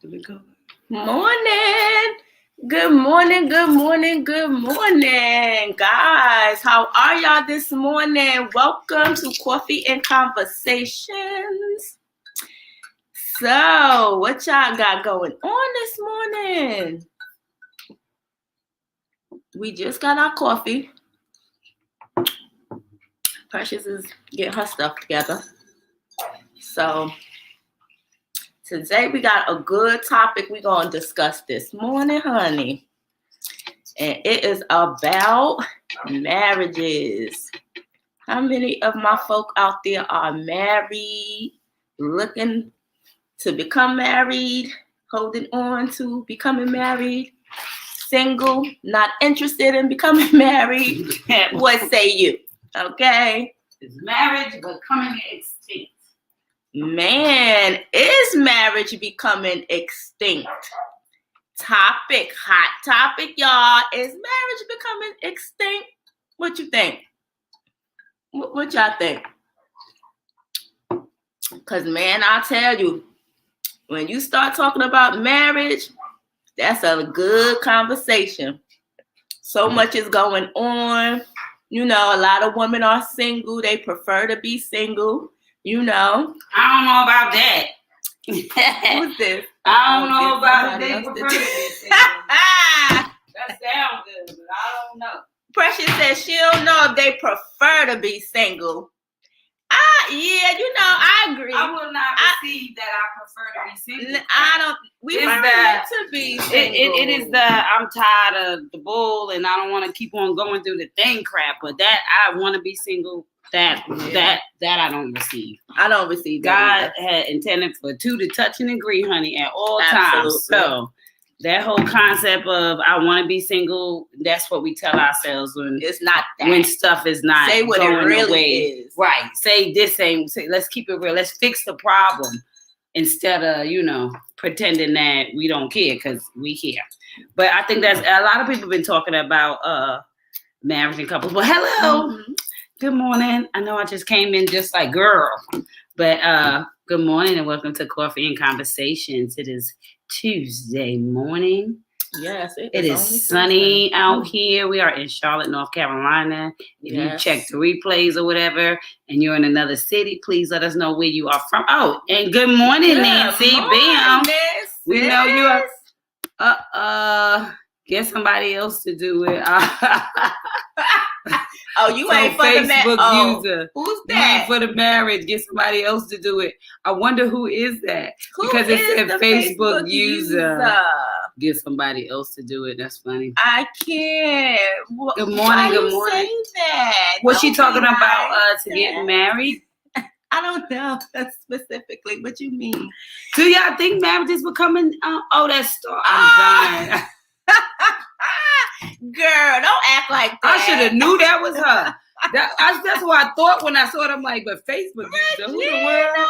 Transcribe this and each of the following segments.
Morning. Good morning, good morning, good morning, guys. How are y'all this morning? Welcome to Coffee and Conversations. So, what y'all got going on this morning? We just got our coffee. Precious is getting her stuff together. So, today we got a good topic we're going to discuss this morning, honey. And it is about marriages. How many of my folk out there are married, looking to become married, holding on to becoming married, single, not interested in becoming married? What say you? Okay. Is marriage becoming extinct? Man, is marriage becoming extinct? Hot topic, y'all. Is marriage becoming extinct? What you think? What y'all think? Because, man, I'll tell you, when you start talking about marriage, that's a good conversation. So much is going on. You know, a lot of women are single. They prefer to be single, you know. I don't know about that. Who's this? I don't know about it. They prefer to be single. That sounds good, but I don't know. Precious says she don't know if they prefer to be single. Yeah, you know, I agree. I will not receive that I prefer to be single. I don't. We prefer to be single. It is the I'm tired of the bull and I don't want to keep on going through the thing crap. But that I want to be single. That I don't receive. I don't receive. God had intended for two to touch and agree, honey, at all times. So that whole concept of I want to be single, that's what we tell ourselves when it's not that. When stuff is not say what going it really away. Is. Right. Say this ain't. Let's keep it real. Let's fix the problem instead of pretending that we don't care because we care. But I think that's a lot of people have been talking about marriage and couples. Well, hello. Mm-hmm. Good morning. I know I just came in just like girl, but good morning and welcome to Coffee and Conversations. It is Tuesday morning. Yes, it is sunny out here. We are in Charlotte, North Carolina. If you check the replays or whatever, and you're in another city, please let us know where you are from. Oh, and good morning, Nancy. Bam. We know you are. Get somebody else to do it. Oh, you ain't for Facebook user. Who's that? You ain't for the marriage. Get somebody else to do it. I wonder who is that? Because it said Facebook user. Get somebody else to do it. That's funny. I can't. Good morning. Good morning. Say that? Was she talking about to get married? I don't know specifically what you mean. Do y'all think marriage is becoming? That's I'm dying. Girl, don't act like that. I should have knew that was her. That's what I thought when I saw it. I'm like, but Facebook user, who the world?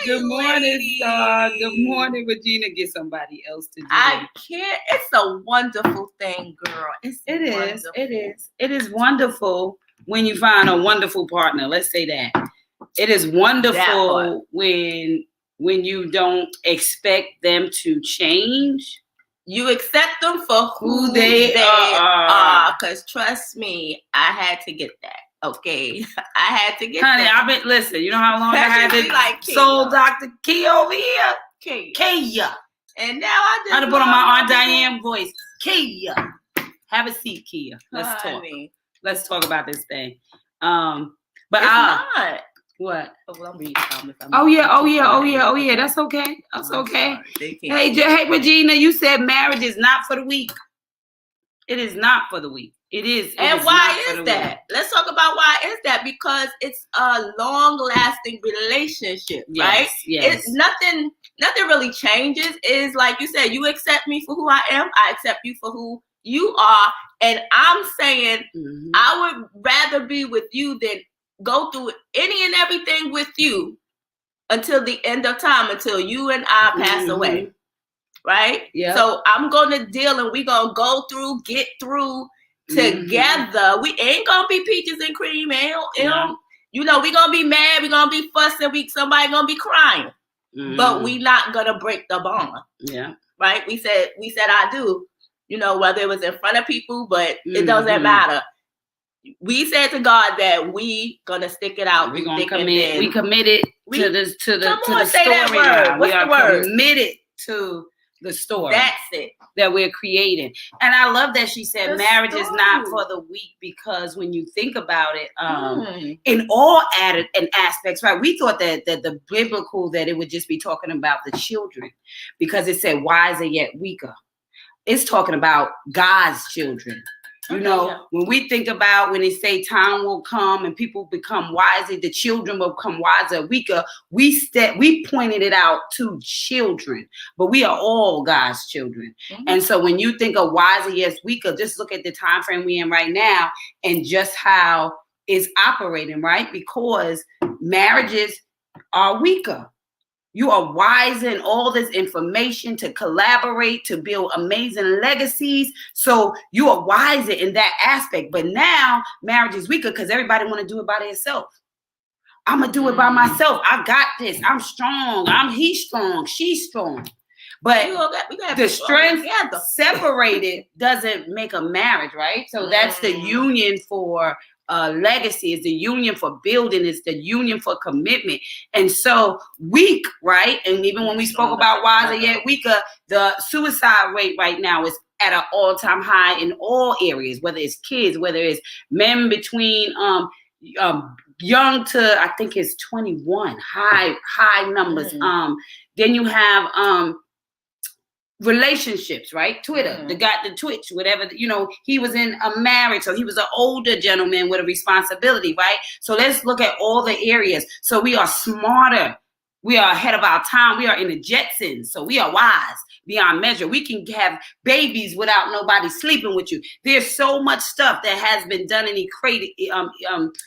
Good morning, Star. Good morning, Regina. Get somebody else to do it. I can't. It's a wonderful thing, girl. It is wonderful when you find a wonderful partner. Let's say that. It is wonderful when you don't expect them to change. You accept them for who they are. Because trust me, I had to get that. Okay, I had to get that. Honey, I've been listen. You know how long I had to soul Dr. Kia over here? Kia. And now I just had to put on my Aunt Diane voice. Kia. Have a seat, Kia. Let's talk. Let's talk about this thing. But it's not. What? Oh, well, I'm reading comments. Oh yeah. That's okay. That's okay. Hey, Regina, you said marriage is not for the weak. It is not for the weak. It is. And why is that? Let's talk about why is that? Because it's a long-lasting relationship, right? Yes. It's nothing really changes. It's like you said, you accept me for who I am. I accept you for who you are. And I'm saying I would rather be with you than go through any and everything with you until the end of time, until you and I pass away. Right? Yeah. So I'm going to deal and we're going to get through together. We ain't going to be peaches and cream. We're going to be mad. We're going to be fussing. Somebody going to be crying. but we not gonna break the bond. Yeah. Right? We said I do, whether it was in front of people, but it doesn't matter. We said to God that we gonna stick it out. We're gonna commit. We committed to the say that word. What's we are the word? Committed to the story. That's it. That we're creating. And I love that she said marriage is not for the weak, because when you think about it, in all aspects, right? We thought that the biblical, that it would just be talking about the children, because it said wiser yet weaker. It's talking about God's children. When we think about when they say time will come and people become wiser, the children will become wiser, weaker. We pointed it out to children, but we are all God's children. And so when you think of wiser, yes, weaker, just look at the time frame we're in right now and just how it's operating, right? Because marriages are weaker. You are wise in all this information to collaborate, to build amazing legacies. So you are wiser in that aspect. But now marriage is weaker because everybody want to do it by themselves. I'm going to do it by myself. I got this. I'm strong. He's strong. She's strong. But the strength separated doesn't make a marriage, right? So that's the union for legacy, is the union for building, is the union for commitment. And so weak, right? And even when we spoke about wiser yet weaker, the suicide rate right now is at an all-time high in all areas, whether it's kids, whether it's men between young to, I think it's 21, high numbers. Then you have relationships, right? Twitter, the Twitch, whatever, he was in a marriage, so he was an older gentleman with a responsibility, right? So let's look at all the areas. So we are smarter. We are ahead of our time. We are in the Jetsons. So we are wise beyond measure. We can have babies without nobody sleeping with you. There's so much stuff that has been done and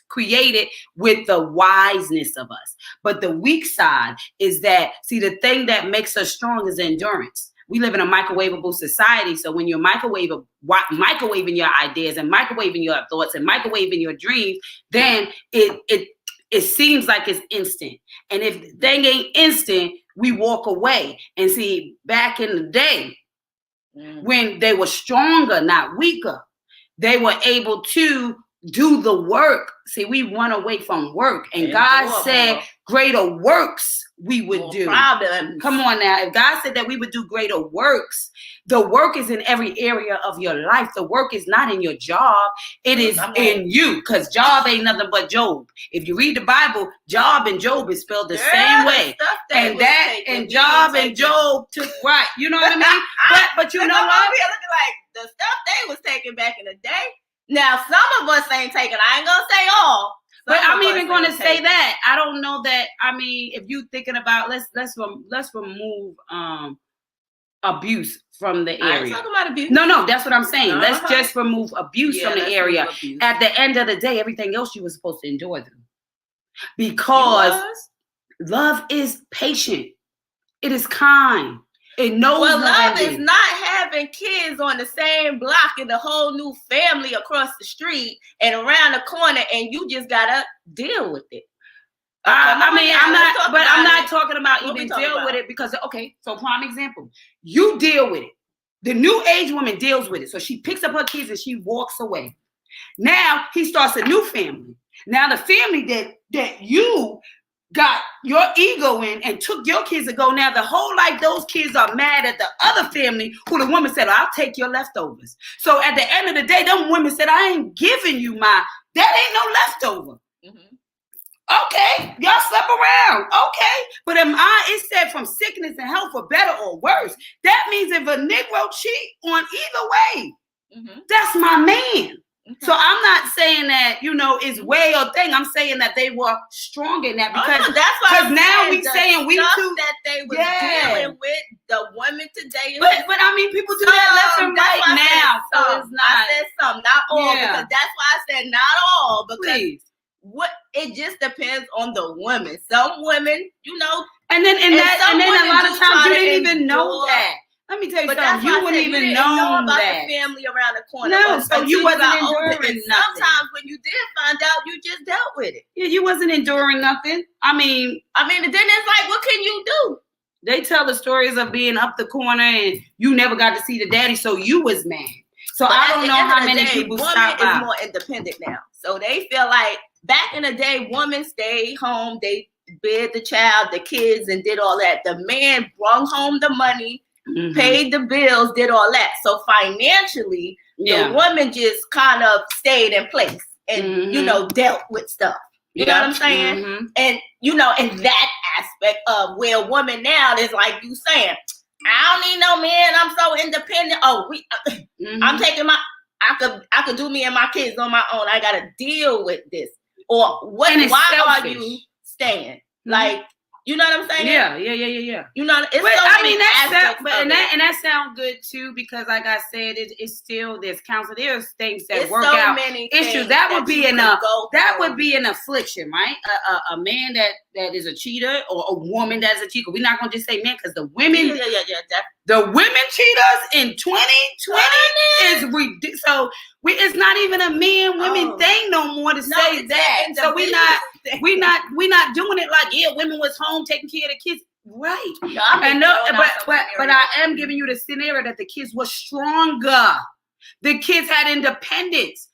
created with the wiseness of us. But the weak side is that, see, the thing that makes us strong is endurance. We live in a microwavable society. So when you're microwaving your ideas and microwaving your thoughts and microwaving your dreams, then it seems like it's instant. And if the thing ain't instant, we walk away. And see, back in the day, when they were stronger, not weaker, they were able to do the work. See, we run away from work. And God said greater works we would do. Problems. Come on now. If God said that we would do greater works, the work is in every area of your life. The work is not in your job. It is in you, because job ain't nothing but Job. If you read the Bible, Job and Job is spelled the same way. And Job and Job took, right. You know what I mean? But you know what? Looking like the stuff they was taking back in the day. Now, some of us ain't taking, I ain't gonna say all. But I'm even going to say that. I don't know that. I mean, if you thinking about, let's remove abuse from the area. I ain't talking about abuse. No, that's what I'm saying. Let's just remove abuse from the area. At the end of the day, everything else you were supposed to endure them. Because love is patient. It is kind. It knows. Well, love is not having kids on the same block and the whole new family across the street and around the corner, and you just gotta deal with it. I'm not talking about even deal with it, because so prime example, you deal with it. The new age woman deals with it, so she picks up her kids and she walks away. Now he starts a new family. Now the family that you got your ego in and took your kids to go. Now the whole life, those kids are mad at the other family who the woman said, I'll take your leftovers. So at the end of the day, them women said, I ain't giving you that ain't no leftover. Okay, y'all slept around. Okay, but it said from sickness and health for better or worse. That means if a Negro cheat on either way, that's my man. So I'm not saying that, it's way or thing. I'm saying that they were strong in that, because now we saying we too that they were dealing with the women today. But I mean, people do that left and right now. So it's not. I said some, not all, because that's why I said not all, because it just depends on the women. Some women, and then a lot of times you didn't even know that. Let me tell you something. You wouldn't even know about the family around the corner. No, so you wasn't enduring nothing. Sometimes when you did find out, you just dealt with it. Yeah, you wasn't enduring nothing. I mean, and then it's like, what can you do? They tell the stories of being up the corner and you never got to see the daddy, so you was mad. So But I at don't the know end of how the many day, people woman stop is by. more independent now. So they feel like back in the day, women stayed home, they bid the child, the kids, and did all that. The man brought home the money, Mhm. paid the bills, did all that. So financially, Yeah. the woman just kind of stayed in place and, dealt with stuff. You know what I'm saying? Mhm. And, in that aspect of where a woman now is like you saying, I don't need no man. I'm so independent. Oh, I'm taking I could do me and my kids on my own. I gotta deal with this. Or what? Why selfish. are you staying? Like, you know what I'm saying? Yeah. You know, it's But so I many mean aspects of it. and that sounds good too, because like I said, it's still there's counsel. There's things that It's work so out many issues. things That would be you could go that through. would be an affliction, right? A man that is a cheater, or a woman that's a cheater. We're not gonna just say man, because the women, the women cheaters in 2020 is ridiculous. So it's not even a man women thing no more to say that. So we're not doing it like, yeah, women was home taking care of the kids. Right. No, but I am giving you the scenario that the kids were stronger. The kids had independence.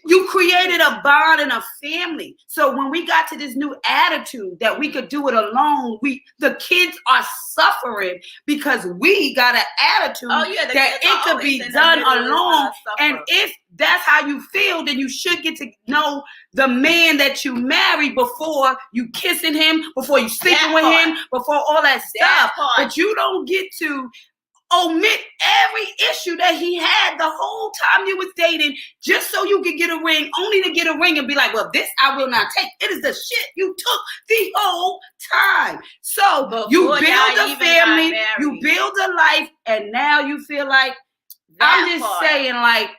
You created a bond and a family. So when we got to this new attitude that we could do it alone, the kids are suffering because we got an attitude that it could be done alone. And if that's how you feel, then you should get to know the man that you married before you kissing him, before you sleeping with him, before all that stuff. But you don't get to omit every issue that he had the whole time you was dating just so you could get a ring, only to get a ring and be like, well, this I will not take. It is the shit you took the whole time. So you build a family, you build a life, and now you feel like, I'm just saying, like,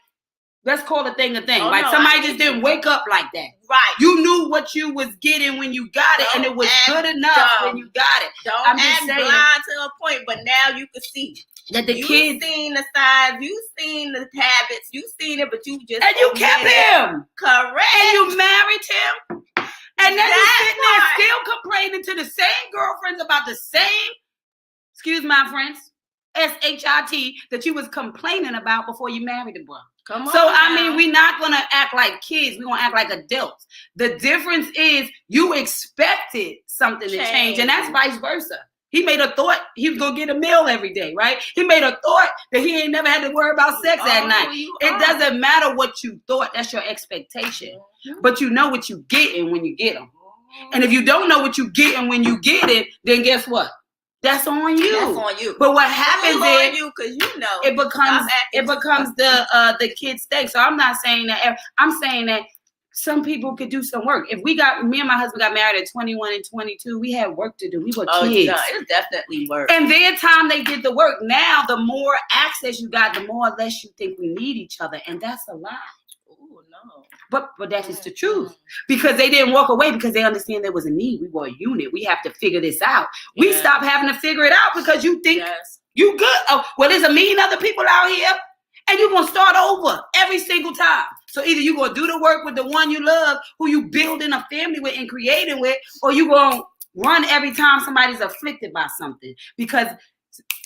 let's call a thing a thing. Somebody just didn't wake up like that. Right. You knew what you was getting when you got it, and it was good enough when you got it. I'm just saying, blind to a point, but now you can see that the kids seen the signs, you seen the habits, you seen it, but you just and you kept him. Correct. And you married him. And then you sitting there still complaining to the same girlfriends about the same, excuse my friends, SHIT that you was complaining about before you married the boy. Come on. So I mean, we're not gonna act like kids. We're gonna act like adults. The difference is you expected something to change, and that's vice versa. He made a thought he was gonna get a meal every day, right? He made a thought that he ain't never had to worry about sex at night. It doesn't matter what you thought. That's your expectation. But you know what you getting when you get them. And if you don't know what you getting when you get it, then guess what? That's on you. That's on you. But what happens is it becomes the kid's thing. So I'm not saying that. I'm saying that some people could do some work. If me and my husband got married at 21 and 22, we had work to do. We were kids. Yeah, it's definitely work. And their time they did the work. Now, the more access you got, the more or less you think we need each other. And that's a lie. Oh, no. But that is the truth. Because they didn't walk away because they understand there was a need. We were a unit. We have to figure this out. We stopped having to figure it out because you think you good. Oh, well, there's a million other people out here. And you're going to start over every single time. So either you're going to do the work with the one you love, who you building a family with and creating with, or you're going to run every time somebody's afflicted by something. Because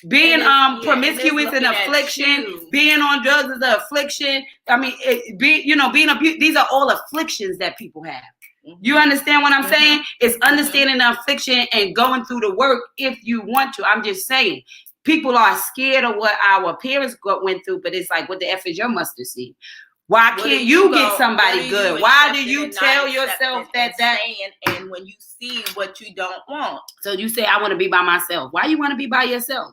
being promiscuous is an affliction. Being on drugs is an affliction. I mean, being abused. These are all afflictions that people have. You understand what I'm saying? It's understanding the affliction and going through the work if you want to. I'm just saying. People are scared of what our parents went through, but it's like, what the F is your mustard seed? Why can't you get somebody good? Why do you tell yourself that? And when you see what you don't want. So you say, I want to be by myself. Why you want to be by yourself?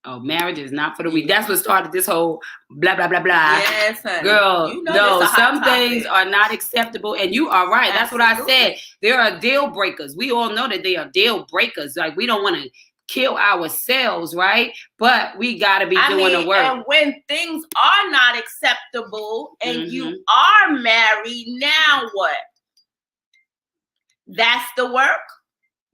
Oh, marriage is not for the weak. That's what started this whole blah, blah, blah, blah. Yes, honey. Girl, no, some things are not acceptable. And you are right. That's what I said. There are deal breakers. We all know that they are deal breakers. Like, we don't want to kill ourselves, right? But we got to be doing the work. And when things are not acceptable and you are married, now what? That's the work?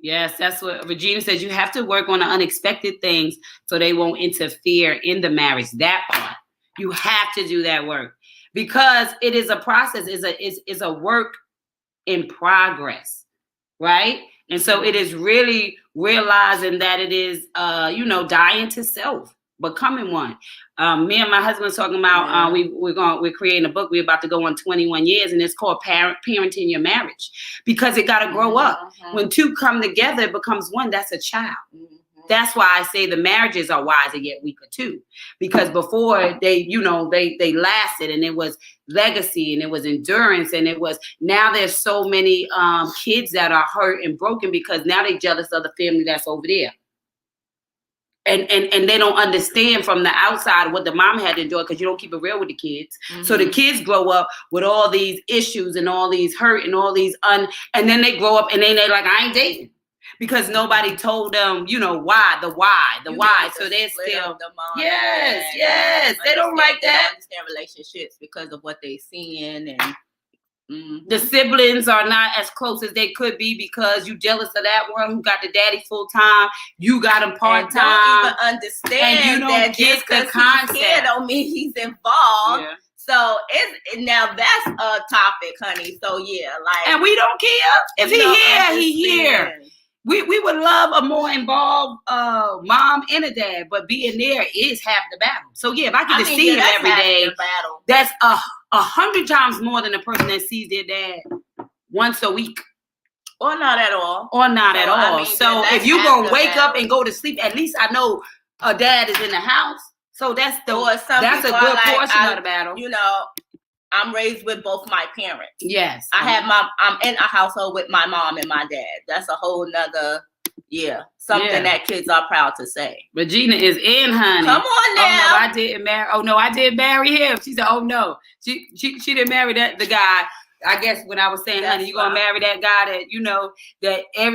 Yes, that's what Regina says. You have to work on the unexpected things so they won't interfere in the marriage. That part. You have to do that work because it is a process. It's a work in progress, right? And so it is really realizing that it is, dying to self, becoming one. Me and my husband was talking about we're creating a book. We're about to go on 21 years, and it's called Parenting Your Marriage, because it got to grow up. When two come together, it becomes one. That's a child. That's why I say the marriages are wiser yet weaker too, because before they lasted, and it was legacy, and it was endurance, and it was, now there's so many kids that are hurt and broken because now they're jealous of the family that's over there. And they don't understand from the outside what the mom had to endure, because you don't keep it real with the kids. So the kids grow up with all these issues and all these hurt and all these and then they grow up and then they're like, I ain't dating. Because nobody told them, why. So they're still, yes. They don't like that. They don't understand relationships because of what they're seeing, and the siblings are not as close as they could be because you jealous of that one who got the daddy full time. You got him part time. Don't even understand, and you don't that get just the concept. He's here don't mean he's involved. Yeah. So now that's a topic, honey. So and we don't care if he here. We would love a more involved mom and a dad, but being there is half the battle. So if I get to see him every day, that's 100 times more than a person that sees their dad once a week. Or not at all. So if you gonna wake up and go to sleep, at least I know a dad is in the house. So that's a good portion of the battle. I'm raised with both my parents. Yes. I'm in a household with my mom and my dad. That's a whole nother, something that kids are proud to say. Regina is in, honey. Come on now. Oh, no, I didn't marry. Oh, no, I did marry him. She said, oh, no. She didn't marry the guy. I guess when I was saying, honey, you going to marry that guy that,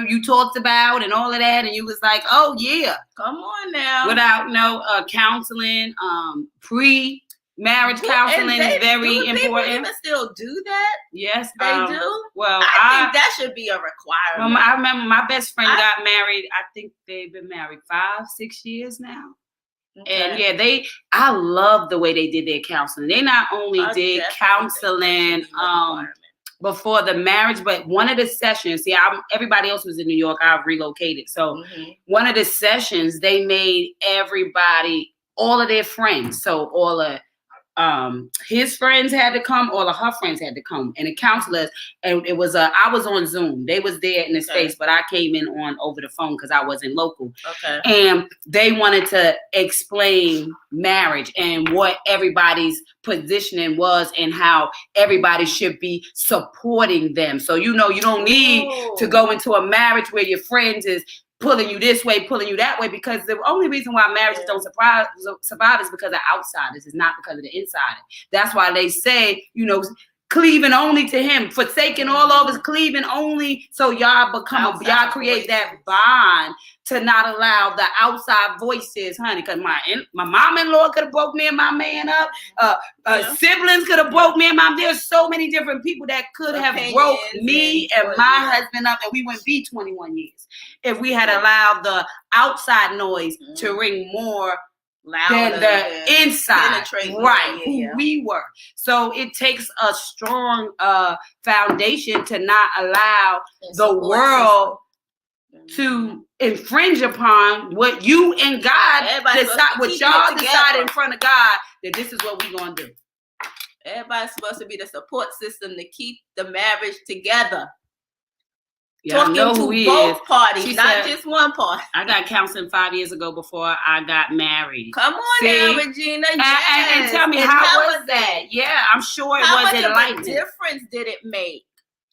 you talked about and all of that. And you was like, oh, yeah. Come on now. Without counseling, marriage counseling is very important. People even still do that? Yes, they do. Well, I think that should be a requirement. I remember my best friend got married. I think they've been married 5-6 years now. Okay. And I love the way they did their counseling. They not only did counseling before the marriage, but one of the sessions, everybody else was in New York. I've relocated. So one of the sessions, they made everybody, all of their friends, so all of his friends had to come, all of her friends had to come, and the counselors, and it was I was on Zoom. They was there in the States, but I came in on over the phone because I wasn't local. Okay. And they wanted to explain marriage and what everybody's positioning was and how everybody should be supporting them. So you don't need to go into a marriage where your friends is pulling you this way, pulling you that way, because the only reason why marriages don't survive is because of outsiders. It's not because of the insiders. That's why they say, cleaving only to him, forsaking all of us, cleaving only, so y'all y'all create that bond to not allow the outside voices, honey, because my mom-in-law could have broke me and my man up. Siblings could have broke me and there's so many different people that could have broke me and my husband up, and we wouldn't be 21 years if we had allowed the outside noise to ring more than the inside, who we were. So it takes a strong foundation to not allow the world to infringe upon what you and God decide, what y'all decide in front of God, that this is what we're going to do. Everybody's supposed to be the support system to keep the marriage together. Yeah, talking to both parties, not just one party. I got counseling 5 years ago before I got married. Come on now, Regina. Yes. And tell me, how was that? Yeah, I'm sure it was enlightening. How much of a difference did it make?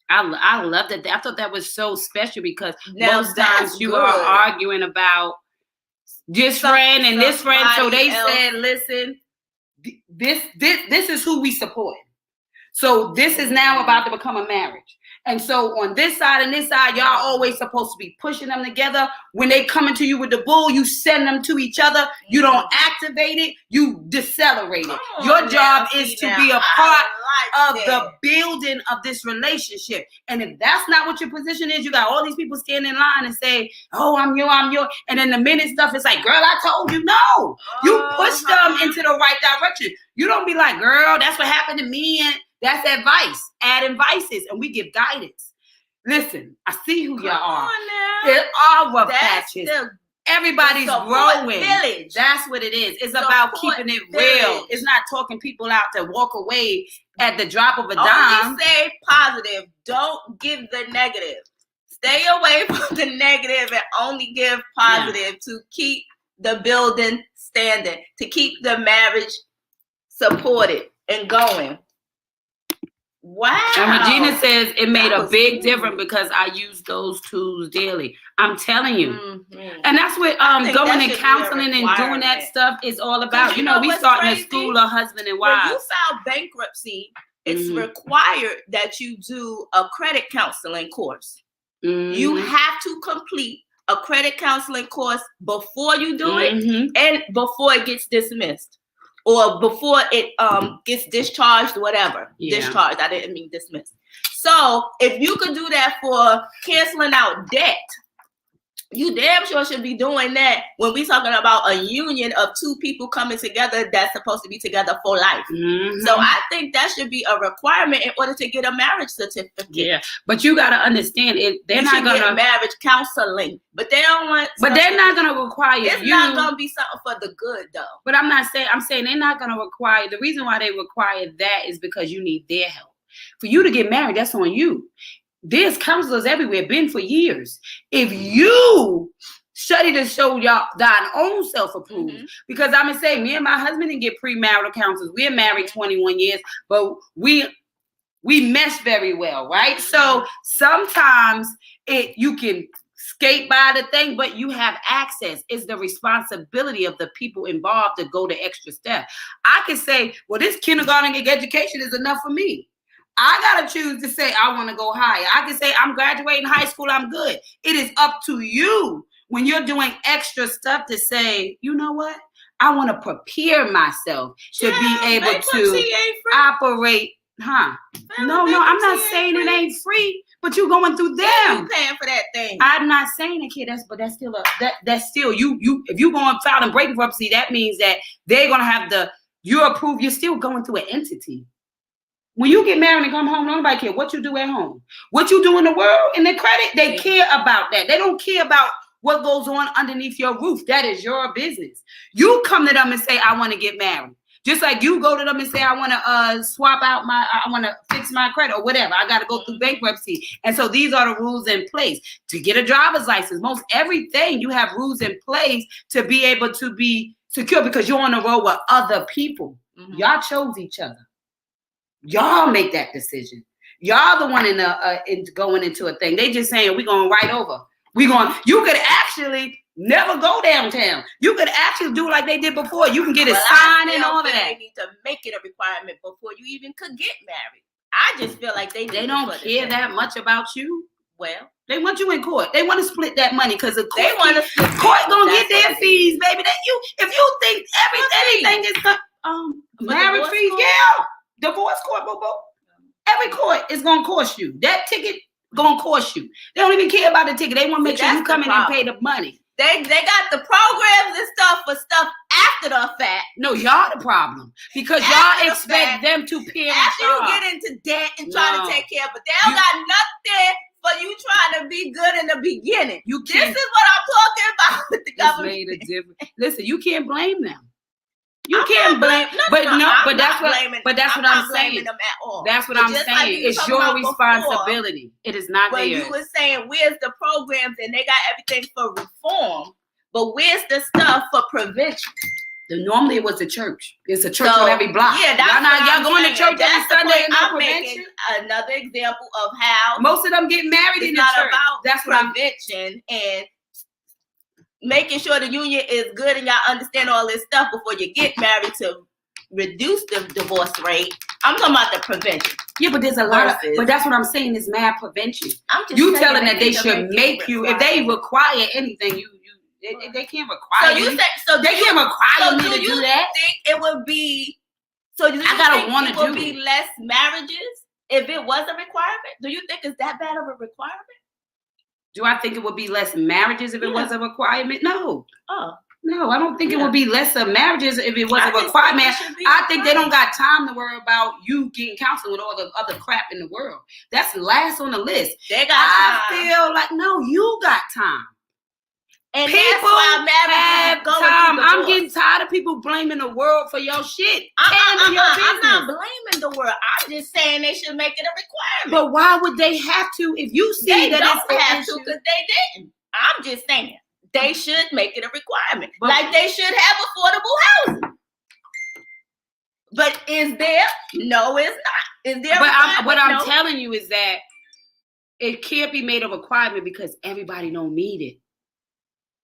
I loved it. I thought that was so special because most times you are arguing about this friend and this friend. So they said, listen, this is who we support. So this is now about to become a marriage. And so on this side and this side, y'all always supposed to be pushing them together. When they coming to you with the bull, you send them to each other. You don't activate it. You decelerate it. Your job is to be a part of the building of this relationship. And if that's not what your position is, you got all these people standing in line and say, oh, I'm your. And then the minute stuff is like, girl, I told you no. You push them into the right direction. You don't be like, girl, that's what happened to me. And that's advice, adding vices, and we give guidance. Listen, I see who y'all Come are. on now. There are rough That's patches. the Everybody's support growing. village. That's what it is. It's about Support keeping it village. real. It's not talking people out to walk away at the drop of a dime. Only say positive. Don't give the negative. Stay away from the negative and only give positive to keep the building standing, to keep the marriage supported and going. Wow. And Regina says it made That a was big good. difference because I use those tools daily. I'm telling you. Mhm. And that's what I think going that and should be a counseling and doing that requirement. stuff is all about. you You know, know we what's starting a crazy? school of husband and When you wives. file bankruptcy, it's Mhm. required that you do a credit counseling course. You Mhm. have to complete a credit counseling course before you do it Mhm. and before it gets dismissed or before it gets discharged, whatever. Yeah. Discharged, I didn't mean dismissed. So if you could do that for canceling out debt, you damn sure should be doing that when we're talking about a union of two people coming together that's supposed to be together for life. Mhm. So I think that should be a requirement in order to get a marriage certificate. Yeah, but you got to understand it. They're You not should get gonna. marriage counseling, but they don't want. But they're not gonna require It's you. not gonna be something for the good though. But I'm not saying. I'm saying they're not gonna require. The reason why they require that is because you need their help. For you to get married, that's on you. There's counselors everywhere, been for years. If you study to show y'all thine own self-approved, Mhm. because I'm gonna say, me and my husband didn't get premarital counselors. We're married 21 years, but we mesh very well, right? So sometimes you can skate by the thing, but you have access. It's the responsibility of the people involved to go the extra step. I can say, well, this kindergarten education is enough for me. I gotta choose to say I want to go higher. I can say I'm graduating high school, I'm good. It is up to you when you're doing extra stuff to say, you know what? I want to prepare myself to be able to operate. Huh? No, I'm not saying it ain't free, but you're going through them. You paying for that thing. I'm not saying it, kid. That's still you. If you go and file and bankruptcy, that means that they're gonna have you approve. You're still going through an entity. When you get married and come home, nobody care what you do at home. What you do in the world and the credit, they care about that. They don't care about what goes on underneath your roof. That is your business. You come to them and say, I want to get married. Just like you go to them and say, I want to swap out I want to fix my credit or whatever. I got to go through bankruptcy. And so these are the rules in place. To get a driver's license, most everything, you have rules in place to be able to be secure because you're on the road with other people. Mm-hmm. Y'all chose each other. Y'all make that decision. Y'all the one in going into a thing. They just saying, we're going right over. You could actually never go downtown. You could actually do like they did before. You can get a sign and all of that. They need to make it a requirement before you even could get married. I just feel like they don't care that much about you. Well, they want you in court. They want to split that money because the court, they want to split. Court gonna get their fees, baby. If you think anything is marriage fees, yeah, divorce court, boo boo. Every court is gonna cost you. That ticket gonna cost you. They don't even care about the ticket. They want to make sure you come in and pay the money. They got the programs and stuff for stuff after the fact. No, y'all the problem because y'all expect them to pay. After you get into debt and try to take care, but they don't got nothing for you trying to be good in the beginning. This is what I'm talking about with the government. Made a difference. Listen, you can't blame them. You can't blame, but that's what I'm saying. Them at all. That's what I'm saying. It's your responsibility. It is not theirs. You were saying, where's the programs and they got everything for reform, but where's the stuff for prevention? Normally it was the church. It's a church on every block. Yeah, that's y'all going to church every Sunday and no prevention. Another example of how most of them get married in the church. That's prevention and making sure the union is good and y'all understand all this stuff before you get married to reduce the divorce rate. I'm talking about the prevention. Yeah, but there's a lot but that's what I'm saying is mad prevention. You telling that they should make you, if they require anything, they can't require you. They can't require me to do that. Think it would be, so do you think it would be less marriages if it was a requirement? Do you think it's that bad of a requirement? Do I think it would be less marriages if it was a requirement? No. Oh. No, I don't think it would be lesser marriages if it was I a just requirement. think it should be I think they don't required. got time to worry about you getting counseling with all the other crap in the world. That's last on the list. They got I time. feel like, no, you got time. And People that's why marriages have is going time. through I'm divorce. getting tired of people blaming the world for your shit. I'm Your not business. blaming the world. I'm just saying they should make it a requirement. But why would they have to if you see They that don't it's have to because they didn't. I'm just saying they should make it a requirement. But- Like they should have affordable housing. But is there? No, it's not. Is there? But what I'm No. telling you is that it can't be made a requirement because everybody don't need it.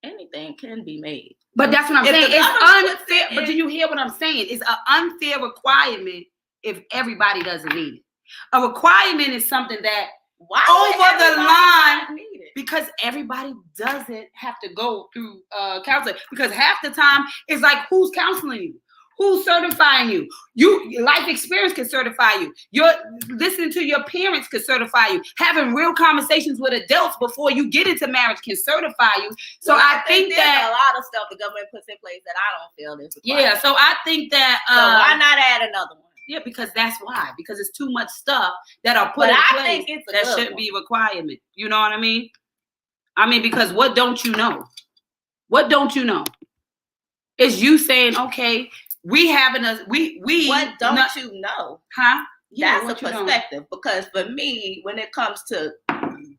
Anything can be made. But that's what I'm If saying. the It's government puts unfair. it But in- do you hear what I'm saying? It's an unfair requirement if everybody doesn't need it. A requirement is something that Why would over the everybody line, not need it? because everybody doesn't have to go through counseling. Because half the time it's like, who's counseling you? Who's certifying you? Your life experience can certify you. Your listening to your parents can certify you. Having real conversations with adults before you get into marriage can certify you. So Well, I think there's that a lot of stuff the government puts in place that I don't feel is required. yeah. So I think that So why not add another one? yeah, because that's why. Because it's too much stuff that are put But in I place think it's a that good shouldn't one. be a requirement. You know what I mean? I mean, because what don't you know? What don't you know? Is you saying, okay, we having a we What don't not- you know? huh? Yeah, That's a what you don't. perspective. Because for me, when it comes to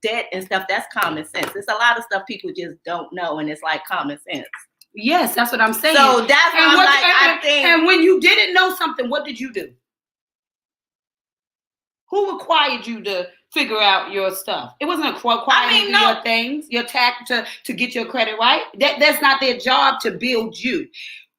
debt and stuff, that's common sense. There's a lot of stuff people just don't know, and it's like common sense. Yes, that's what I'm saying. So that's why and I'm what, like, I think and when you didn't know something, what did you do? Who required you to figure out your stuff? It wasn't a requirement no. your things, your tax to get your credit right. That's not their job to build you.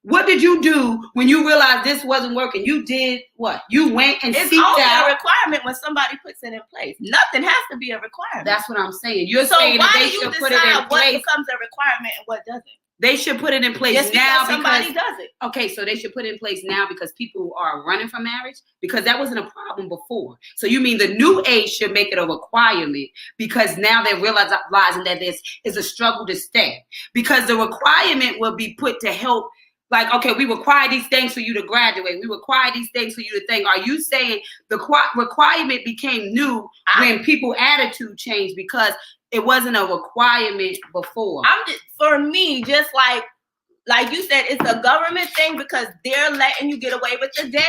What did you do when you realized this wasn't working? You did what? You went and it's seeked only out. a requirement when somebody puts it in place. Nothing has to be a requirement. That's what I'm saying. You're so saying why that do they you should put it in decide what place. becomes a requirement and what doesn't? They should put it in place Just now because somebody because does it. okay, so they should put it in place now because people are running from marriage because that wasn't a problem before. So you mean the new age should make it a requirement because now they're realizing that this is a struggle to stay because the requirement will be put to help. Like, okay, we require these things for you to graduate. We require these things for you to think. Are you saying the requirement became new when people's attitude changed because it wasn't a requirement before? I'm just, for me, just like you said, it's a government thing because they're letting you get away with the debt,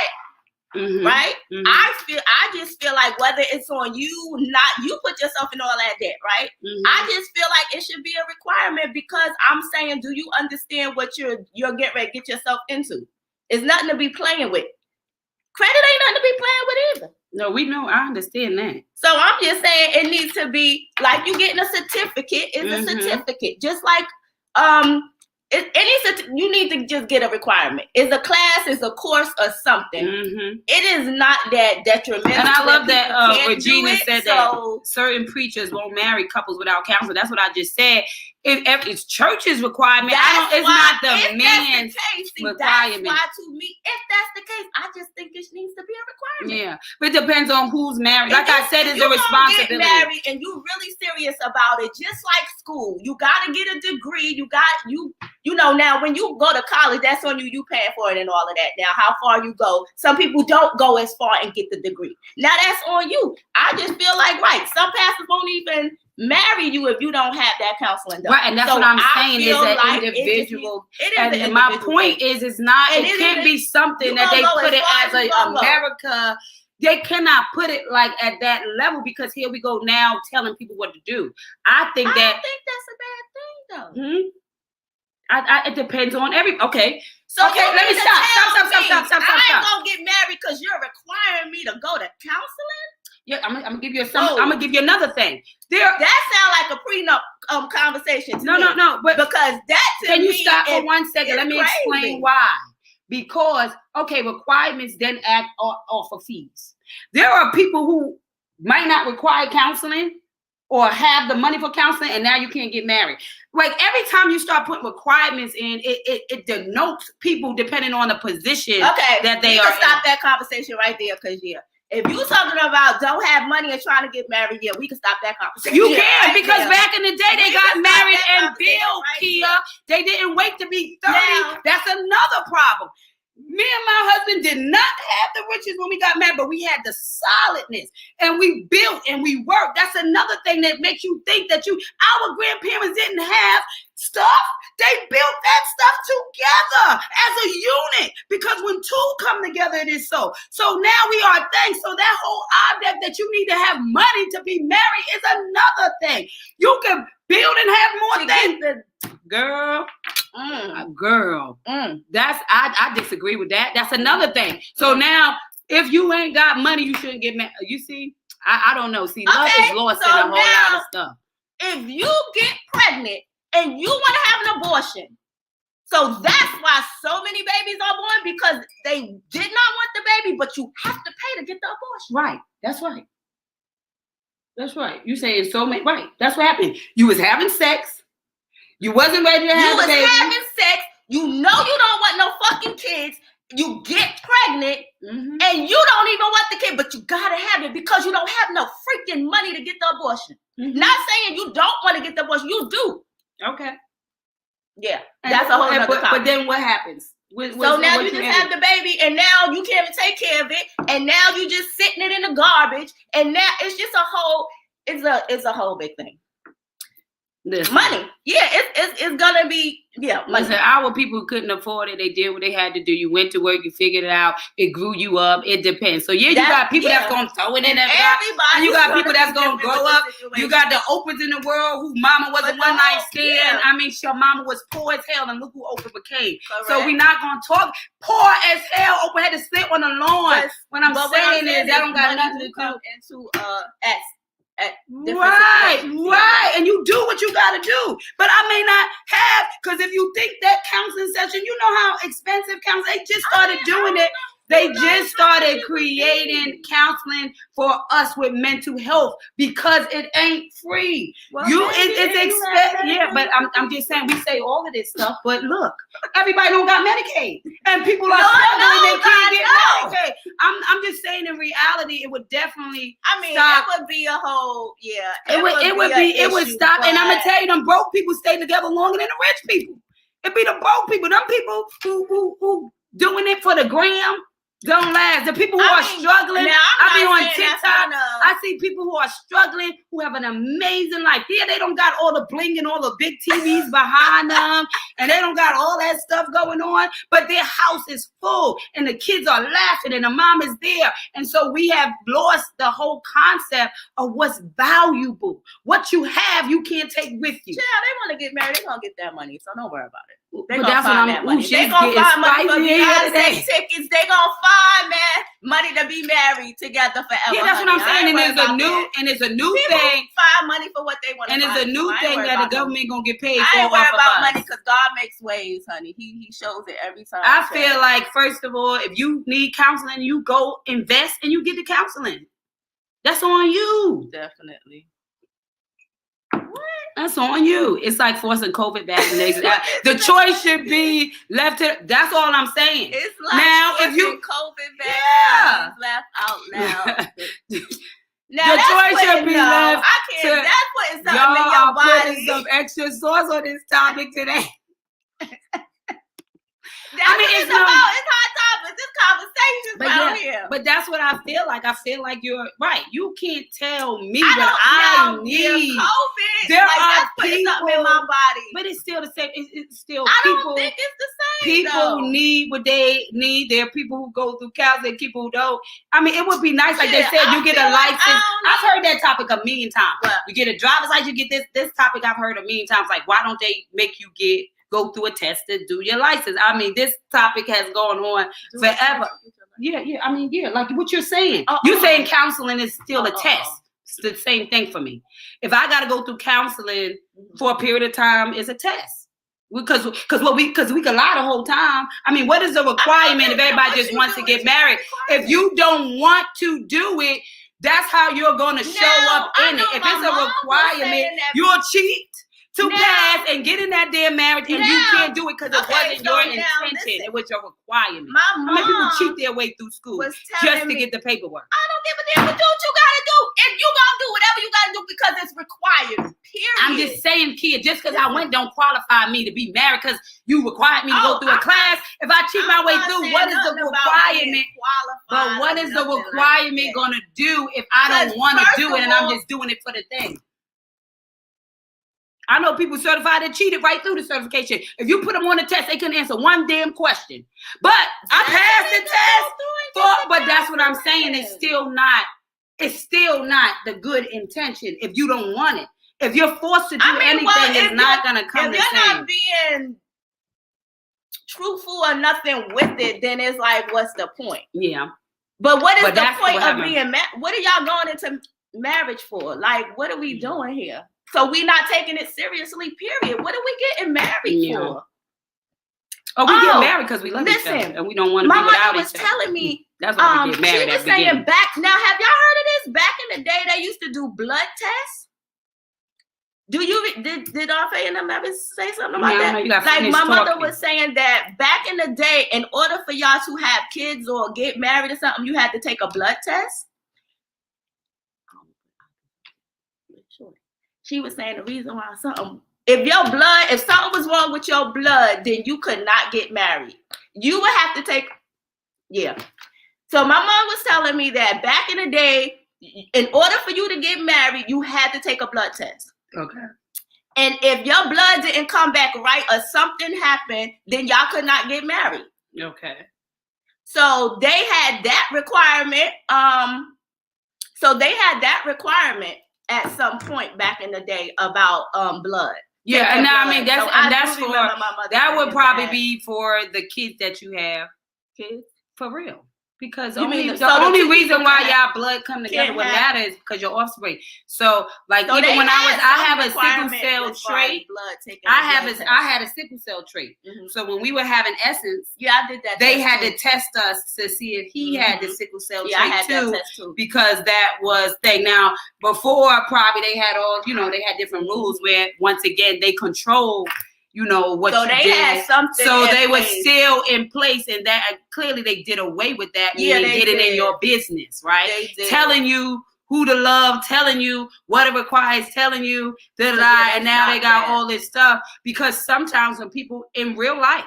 right? Mhm. I just feel like whether it's on you, not you put yourself in all that debt, right? Mhm. I just feel like it should be a requirement because I'm saying, do you understand what you're getting ready to get yourself into? It's nothing to be playing with. Credit ain't nothing to be playing with either. No, we know. I understand that. So I'm just saying it needs to be like you getting a certificate. It's a Mhm. certificate, just like you need to just get a requirement. It's a class, it's a course or something. Mhm. It is not that detrimental. And I love that people can't Regina do it, said so that certain preachers won't marry couples without counseling. That's what I just said. If it's church's requirement, it's not the man's requirement. That's why to me, if that's the case, I just think it needs to be a requirement. Yeah, but it depends on who's married. Like If I said, if it's you a gonna responsibility. Get married and you really serious about it, just like school, you gotta get a degree. You know now when you go to college, that's on you. You paying for it and all of that. Now how far you go? Some people don't go as far and get the degree. Now that's on you. I just feel like some pastors won't even marry you if you don't have that counseling done. Right, and that's So what I'm I saying is feel that like individual. It is And an my individual point thing. is, it's not. And It it can't is- be something you that they gonna go put as it far as as you gonna go. America. They cannot put it like at that level because here we go now telling people what to do. I think I that. don't think that's a bad thing though. It depends on every. Okay. So Okay, you let me mean to stop. tell Stop. me I ain't gonna get married because you're requiring me to go to counseling? Yeah, I'm gonna give you Oh. I'm gonna give you another thing. That sounds like a prenup conversation to me. No. But Because that to can you me stop for is- 1 second? is Let me crazy. explain why. Because requirements then act off of fees. There are people who might not require counseling or have the money for counseling, and now you can't get married. Like every time you start putting requirements in, it denotes people depending on the position Okay, that they we are can stop that conversation right there because If you talking about don't have money and trying to get married, yeah, we can stop that conversation. You can, right because there. back in the day, they We got can stop married that and conversation built, right Kia. there. They didn't wait to be 30. Now- That's another problem. Me and my husband did not have the riches when we got married, but we had the solidness, and we built and we worked. That's another thing that makes you think that our grandparents didn't have stuff. They built that stuff together as a unit, because when two come together, it is so. So now we are things. So that whole object that you need to have money to be married is another thing. You can build and have more things. Girl. Girl, that's I disagree with that. That's another thing. So now, if you ain't got money, you shouldn't get married. You see, I don't know. See, love is lost in a whole lot of stuff. If you get pregnant and you want to have an abortion, so that's why so many babies are born, because they did not want the baby, but you have to pay to get the abortion. Right. That's right. That's right. You saying so many. Right. That's what happened. You was having sex. You wasn't ready to have a baby. You was having sex. You know you don't want no fucking kids. You get pregnant, and you don't even want the kid, but you gotta have it because you don't have no freaking money to get the abortion. Not saying you don't want to get the abortion. You do. Okay. Yeah. That's a whole other topic. But then what happens? So now you just have the baby, and now you can't even take care of it, and now you just sitting it in the garbage, and now it's just it's a whole big thing. Listen. Money, yeah, it's gonna be money. Listen, our people couldn't afford it. They did what they had to do. You went to work, you figured it out. It grew you up. It depends. So you got people that's gonna throw it in everybody. And you got people that's gonna grow up. You got the Oprahs in the world who mama was a one night stand. Yeah. I mean, your mama was poor as hell, and look who Oprah became. Correct. So we're not gonna talk poor as hell. Oprah had to sit on the lawn. What I'm saying is that don't got nothing to do into Right. And you do what you gotta do. But I may not have, because if you think that counseling session, you know how expensive counseling, they just started doing it. They just started creating counseling for us with mental health because it ain't free. Well, it's expensive. Yeah, but I'm just saying, we say all of this stuff, but look, everybody don't got Medicaid, and people are struggling. They can't get Medicaid. I'm just saying, in reality, it would definitely. I mean, stop. it would be a whole It would stop, and I'm gonna tell you, them broke people stay together longer than the rich people. It be the broke people, them people who doing it for the gram. Don't last. The people who are struggling, I be on TikTok. I see people who are struggling, who have an amazing life. Yeah, they don't got all the bling and all the big TVs behind them, and they don't got all that stuff going on, but their house is full, and the kids are laughing, and the mom is there. And so we have lost the whole concept of what's valuable. What you have, you can't take with you. Yeah, they want to get married. They're going to get that money, so don't worry about it. They're going to find that money. They're going to find money for Beyonce tickets. They're going to find, money to be married together forever. Yeah, that's what I'm saying. And it's a new people thing. Find money for what they want. And it's a new thing that the government gonna get paid for. I ain't worried about money because God makes ways, honey. He shows it every time. I feel like, first of all, if you need counseling, you go invest and you get the counseling. That's on you. Definitely. That's on you. It's like forcing COVID back. The choice should be left to. That's all I'm saying. It's like now if you COVID back left out loud. Now the choice should be left. I can't. That's putting something in your body. Putting some extra sauce on this topic today. That's it's hot topics. This conversation out here. But that's what I feel like. I feel like you're right. You can't tell me what I need. COVID. There are people something in my body. But it's still the same. It's still I people. don't think it's the same. People need what they need. There are people who go through counseling, people who don't. I mean, it would be nice, like they said, you get a license. I've heard that topic a million times. What? You get a driver's license, you get this topic I've heard a million times. Like, why don't they make you go through a test to do your license? I mean, this topic has gone on forever. Yeah. I mean, like what you're saying. You're saying counseling is still a test. It's the same thing for me. If I got to go through counseling for a period of time, it's a test. Because we can lie the whole time. I mean, what is the requirement if everybody just wants to get married? If you don't want to do it, that's how you're going to show up in it. If it's a requirement, you'll cheat to pass and get in that goddamn marriage and you can't do it because it wasn't your intention. It was your requirement. My How many people mom cheat their way through school was just telling to me, get the paperwork? I don't give a damn what you gotta do. If you gonna do whatever you gotta do because it's required. Period. I'm just saying, kid, just because I went don't qualify me to be married because you required me to go through a class. If I cheat my way through, what is the requirement? But what is the requirement gonna do if I don't want to do it and I'm just doing it for the thing? I know people certified that cheated right through the certification. If you put them on the test, they couldn't answer one damn question. But I passed the test. But that's what I'm saying. It's still not the good intention if you don't want it. If you're forced to do anything, it's not gonna come the same. If you're not being truthful or nothing with it, then it's like, what's the point? Yeah. But what is the point of being married? What are y'all going into marriage for? Like, what are we doing here? So we not taking it seriously, period. What are we getting married for? Oh, we get married because we love each other and we don't want to be without each other. My mother was telling me, that's why we get married. She was saying back, now have y'all heard of this? Back in the day, they used to do blood tests. Did our and them ever say something about that? Like my mother was saying that back in the day, in order for y'all to have kids or get married or something, you had to take a blood test. She was saying the reason why if something was wrong with your blood, then you could not get married. You would have to take, So my mom was telling me that back in the day, in order for you to get married, you had to take a blood test. Okay. And if your blood didn't come back right or something happened, then y'all could not get married. Okay. So they had that requirement. At some point back in the day about blood. Yeah, and I mean that would probably be for the kids that you have. Kids? For real. Because the only reason why y'all blood come together what matters is because your offspring. So like even when I have a sickle cell trait. I had a sickle cell trait. Mm-hmm. So when we were having Essence, I did that. They had to test us to see if he had the sickle cell trait too, because that was thing. Now before probably they had all they had different rules where once again they control. What so you they did. Had something so they were still in place, and that clearly they did away with that. Yeah, they did it in your business, right? Telling you who to love, telling you what it requires, telling you and now they got all this stuff because sometimes when people in real life,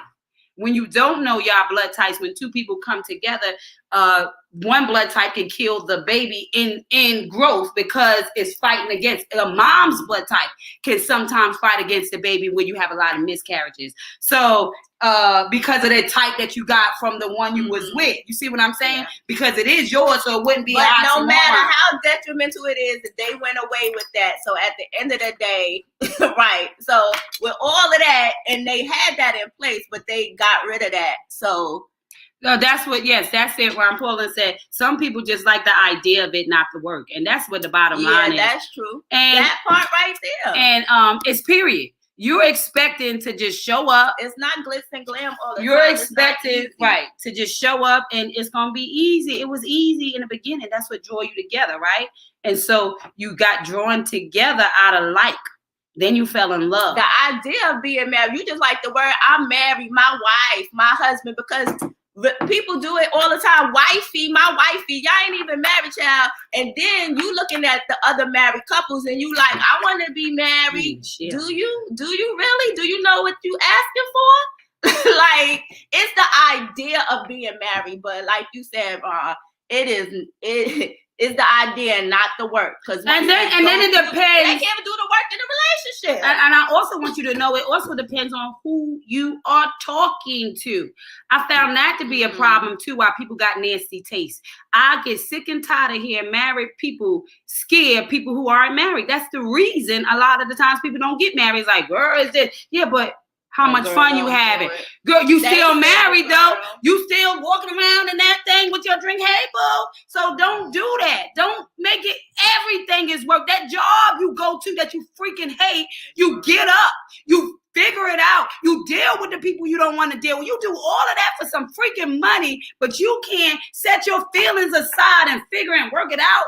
when you don't know y'all blood types, when two people come together, one blood type can kill the baby in growth because it's fighting against a mom's blood type can sometimes fight against the baby when you have a lot of miscarriages. So because of the type that you got from the one you was with, you see what I'm saying? Yeah. Because it is yours, so it wouldn't be. But no matter how detrimental it is, they went away with that. So at the end of the day, right? So with all of that, and they had that in place, but they got rid of that. So. No, that's it. Ron Paulin said some people just like the idea of it, not the work, and that's what the bottom line is. Yeah, that's true. And that part right there. And it's period. You're expecting to just show up. It's not glitz and glam all the time. You're expecting to just show up, and it's gonna be easy. It was easy in the beginning. That's what drew you together, right? And so you got drawn together out of like. Then you fell in love. The idea of being married, you just like the word. I married my wife, my husband, because. People do it all the time. Wifey, my wifey, y'all ain't even married, child. And then you looking at the other married couples and you like, I want to be married. Yeah. Do you really? Do you know what you asking for? Like, it's the idea of being married. But like you said, it is the idea and not the work. And then it depends. They can't do the work in the relationship. And I also want you to know it also depends on who you are talking to. I found that to be a problem too, why people got nasty taste. I get sick and tired of hearing married people scare people who aren't married. That's the reason a lot of the times people don't get married. It's like, girl, is this? Yeah, but how much fun you having. Girl, you still married though. You still walking around in that thing with your drink. Hey, boo. So don't do that. Don't make it everything is work. That job you go to that you freaking hate, you get up. You figure it out. You deal with the people you don't want to deal with. You do all of that for some freaking money, but you can't set your feelings aside and figure and work it out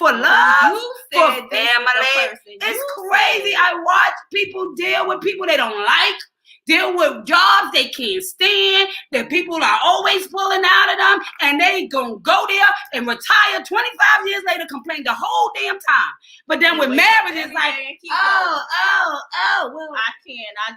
for love, You for said this was the family. person. It's You crazy. said. I watch people deal with people they don't like, deal with jobs they can't stand, that people are always pulling out of them, and they gonna go there and retire 25 years later, complain the whole damn time. But then with marriage, it's like, well, I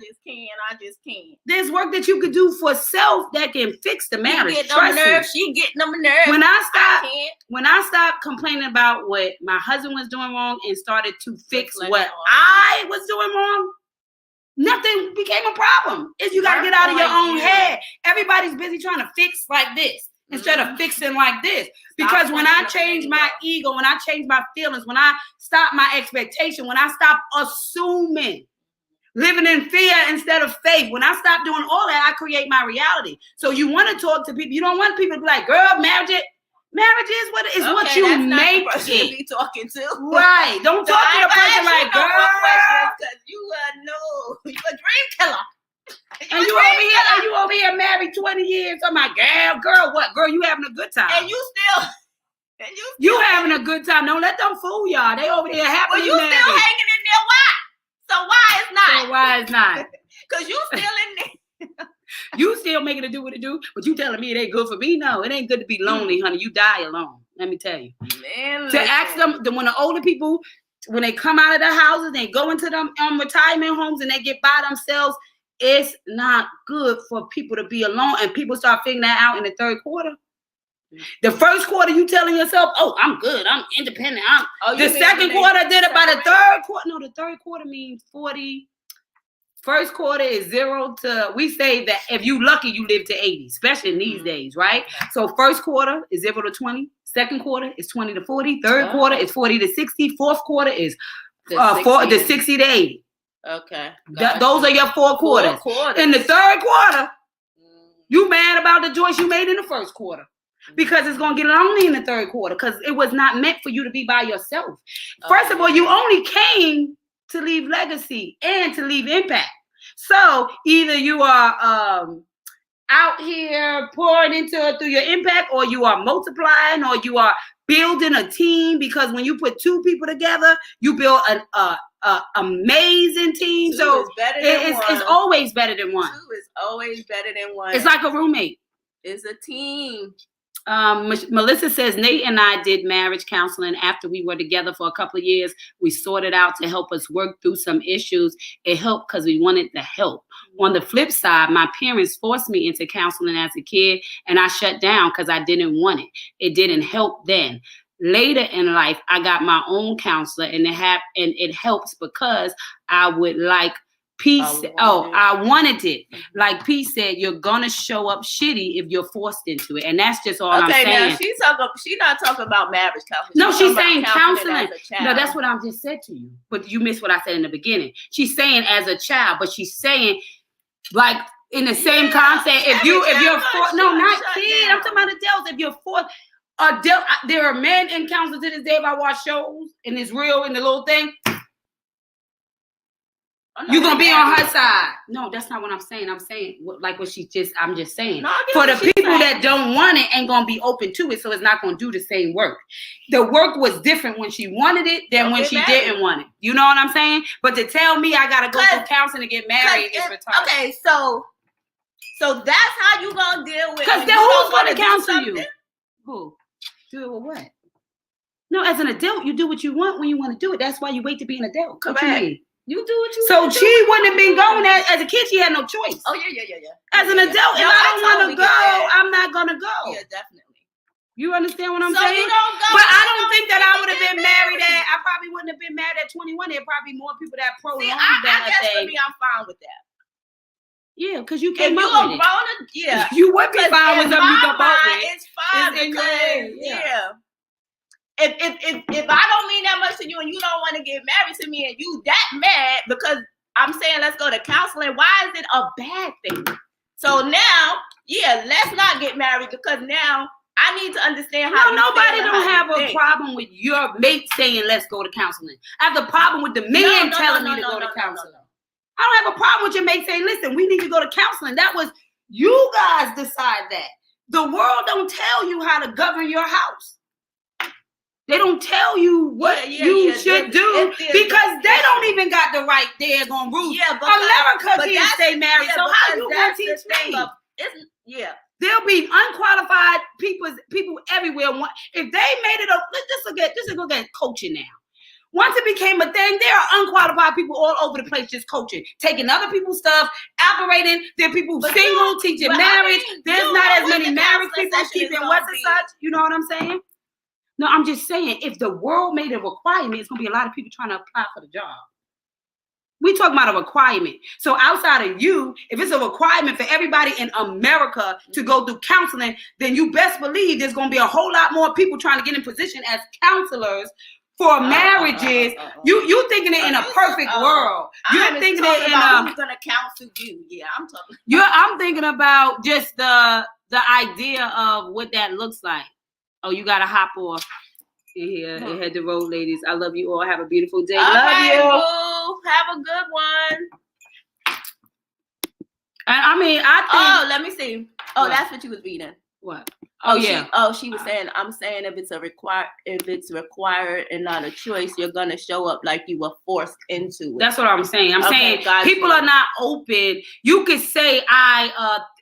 just can't. there's work that you could do for self that can fix the marriage. She getting them nerves. When I stopped complaining about what my husband was doing wrong and started to fix what I was doing wrong, nothing became a problem. Is you got to get out of your own head. Everybody's busy trying to fix like this instead of fixing like this. Because when I change my ego, when I change my feelings, when I stop my expectation, when I stop assuming, living in fear instead of faith, when I stop doing all that, I create my reality. So you want to talk to people. You don't want people to be like, girl, marriage is what it is. Okay, what you make it. To be talking to. Right. Don't talk to the person like, girl. Because you you're a dream killer. And you over here married 20 years. I'm like, girl, what? Girl, you having a good time. And you still having a good time. Don't let them fool y'all. They over there happily married. Well, you still hanging in there. Why? So why it's not? Because you still in there. You still making it do what it do, but you telling me it ain't good for me? No, it ain't good to be lonely, honey. You die alone. Let me tell you. Man, to ask them, when the older people, when they come out of their houses, they go into them retirement homes and they get by themselves, it's not good for people to be alone. And people start figuring that out in the third quarter. The first quarter, you telling yourself, oh, I'm good. I'm independent. The second quarter did it by the third quarter. No, the third quarter means 40. First quarter is 0 to, we say that if you lucky, you live to 80, especially in these days, right? So first quarter is 0 to 20. Second quarter is 20 to 40. Third quarter is 40 to 60. Fourth quarter is 60 to 80. Okay. Those are your 4 quarters. In the third quarter, you mad about the choice you made in the first quarter. Because it's going to get lonely in the third quarter because it was not meant for you to be by yourself. First of all, you only came to leave legacy and to leave impact. So either you are out here pouring into it through your impact, or you are multiplying, or you are building a team, because when you put 2 people together, you build an amazing team. Two so it's always better than one. 2 is always better than 1. It's like a roommate. It's a team. Melissa says Nate and I did marriage counseling after we were together for a couple of years. We sorted out to help us work through some issues. It helped because we wanted the help. On the flip side, my parents forced me into counseling as a kid, and I shut down because I didn't want it. It didn't help then. Later in life, I got my own counselor, and it helps because I would like Peace. I wanted it. Like Peace said, you're gonna show up shitty if you're forced into it, and that's just all I'm saying. Okay, now she's not talking about marriage counseling. No, she's saying counseling. No, that's what I just said to you. But you missed what I said in the beginning. She's saying as a child, but she's saying like in the same concept. If you're forced, no, not kid. I'm talking about adults. If you're forced, there are men in counseling to this day. If I watch shows and it's real in the little thing. You're gonna be on her side. No, that's not what I'm saying. I'm saying like what I'm just saying. For the people that don't want it, ain't gonna be open to it, so it's not gonna do the same work. The work was different when she wanted it than when she didn't want it. You know what I'm saying? But to tell me I gotta go through counseling to get married is retarded. Okay, so that's how you gonna deal with it. Because then who's gonna counsel you? Who? Do it with what? No, as an adult, you do what you want when you want to do it. That's why you wait to be an adult. What you mean? You do what you so want. So she wouldn't have been going as a kid. She had no choice. Oh yeah. As an adult, if I don't want to go, I'm not gonna go. Yeah, definitely. You understand what I'm saying? You don't go. But I don't think that I would have been married at. I probably wouldn't have been married at 21. There'd probably be more people that prolonged that. I guess for me, I'm fine with that. Yeah, because you came up with it. Yeah, you would be fine with something you come up with. It's fine because If I don't mean that much to you and you don't want to get married to me and you that mad because I'm saying let's go to counseling, why is it a bad thing? So now, let's not get married because now I need to understand how. No, nobody don't have a problem with your mate saying let's go to counseling. I have the problem with the man telling me to go to counseling. I don't have a problem with your mate saying, listen, we need to go to counseling. That was you guys decide that. The world don't tell you how to govern your house. They don't tell you what you should do because they don't even got the right daggone rules. Yeah, America can't stay married, so how you gonna teach me? There'll be unqualified people everywhere. If they made it up, this is look at coaching now. Once it became a thing, there are unqualified people all over the place just coaching, taking other people's stuff, operating. There are people single, teaching marriage. There's not as many married people keeping what's and such. You know what I'm saying? No, I'm just saying, if the world made a requirement, it's going to be a lot of people trying to apply for the job. We talking about a requirement. So outside of you, if it's a requirement for everybody in America to go through counseling, then you best believe there's going to be a whole lot more people trying to get in position as counselors for marriages. You thinking it in a perfect world. You're thinking it in a. Who's gonna counsel you? Yeah, I'm talking. I'm thinking about just the idea of what that looks like. Oh, you gotta hop off in here and head the road, ladies. I love you all. Have a beautiful day. Love you. Boo. Have a good one. And I mean, I think. Oh, let me see. Oh, What? That's what you was reading. What? Oh yeah. She was saying. I'm saying if it's required and not a choice, you're gonna show up like you were forced into it. That's what I'm saying. I'm saying gotcha. people are not open. You could say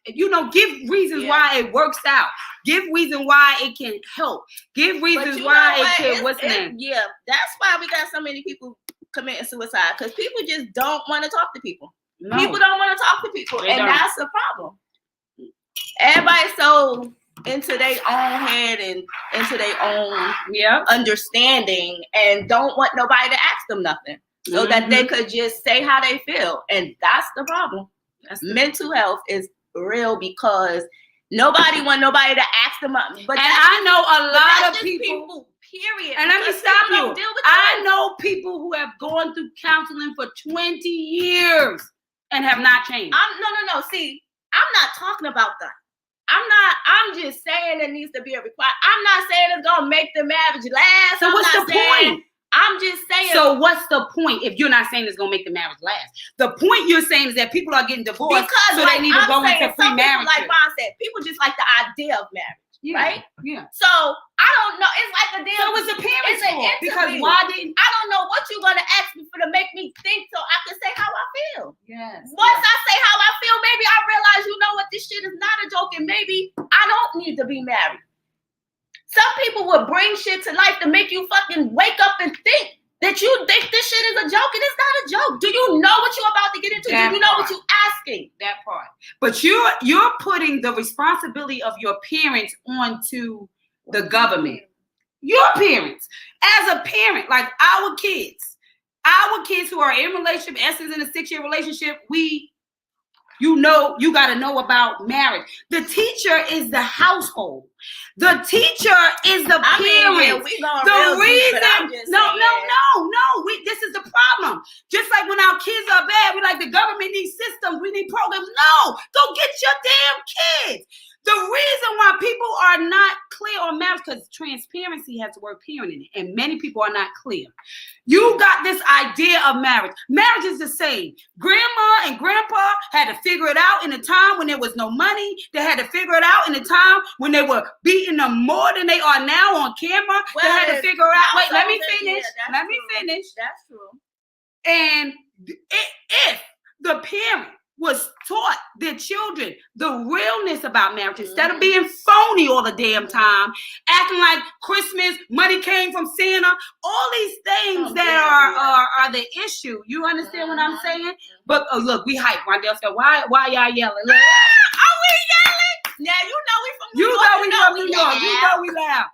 give reasons why it works out. Give reason why it can help. Give reasons why it can. What's the name? Yeah, that's why we got so many people committing suicide because people just don't want to talk to people. No. People don't want to talk to people, They and don't. that's the problem. Everybody's so into their own head and into their own understanding and don't want nobody to ask them nothing so that they could just say how they feel. And that's the problem. Mental health is real because nobody want nobody to ask them up. But I know a lot of people, period. And let me stop you. I know people who have gone through counseling for 20 years and have not changed. No. See, I'm not talking about that. I'm just saying it needs to be a requirement. I'm not saying it's gonna make the marriage last. So what's the point? I'm just saying. So what's the point if you're not saying it's gonna make the marriage last? The point you're saying is that people are getting divorced, so they need to go into free marriage. Like Ron said, people just like the idea of marriage, right? Yeah. So I don't know. It's like a deal. So it's a parent's fault because why didn't I don't know what you're gonna ask me for to make me think so I can say how I feel. Yes. Once I say how I feel, maybe I realize you know what, this shit is not a joke, and maybe I don't need to be married. Some people will bring shit to life to make you fucking wake up and think that you think this shit is a joke, and it's not a joke. Do you know what you're about to get into? Do you know what you're asking? That part. But you're putting the responsibility of your parents onto the government. Your parents. As a parent, like our kids who are in relationship, Essence in a 6-year relationship, you got to know about marriage. The teacher is the household. The teacher is the parent. The reason, this is the problem. Just like when our kids are bad, we like the government needs systems, we need programs. No, go get your damn kids. The reason why people are not clear on marriage, because transparency has the word parent in it, and many people are not clear. You got this idea of marriage. Marriage is the same. Grandma and grandpa had to figure it out in a time when there was no money. They had to figure it out in a time when they were beating them more than they are now on camera. They had to figure out. Wait, let me finish. That's true. And if the parent was taught their children the realness about marriage instead of being phony all the damn time, acting like Christmas, money came from Santa, all these things are the issue. You understand what I'm saying? But look, we hype. Rondell said, why y'all yelling? Are we yelling? Now you know we from New York. You know we loud.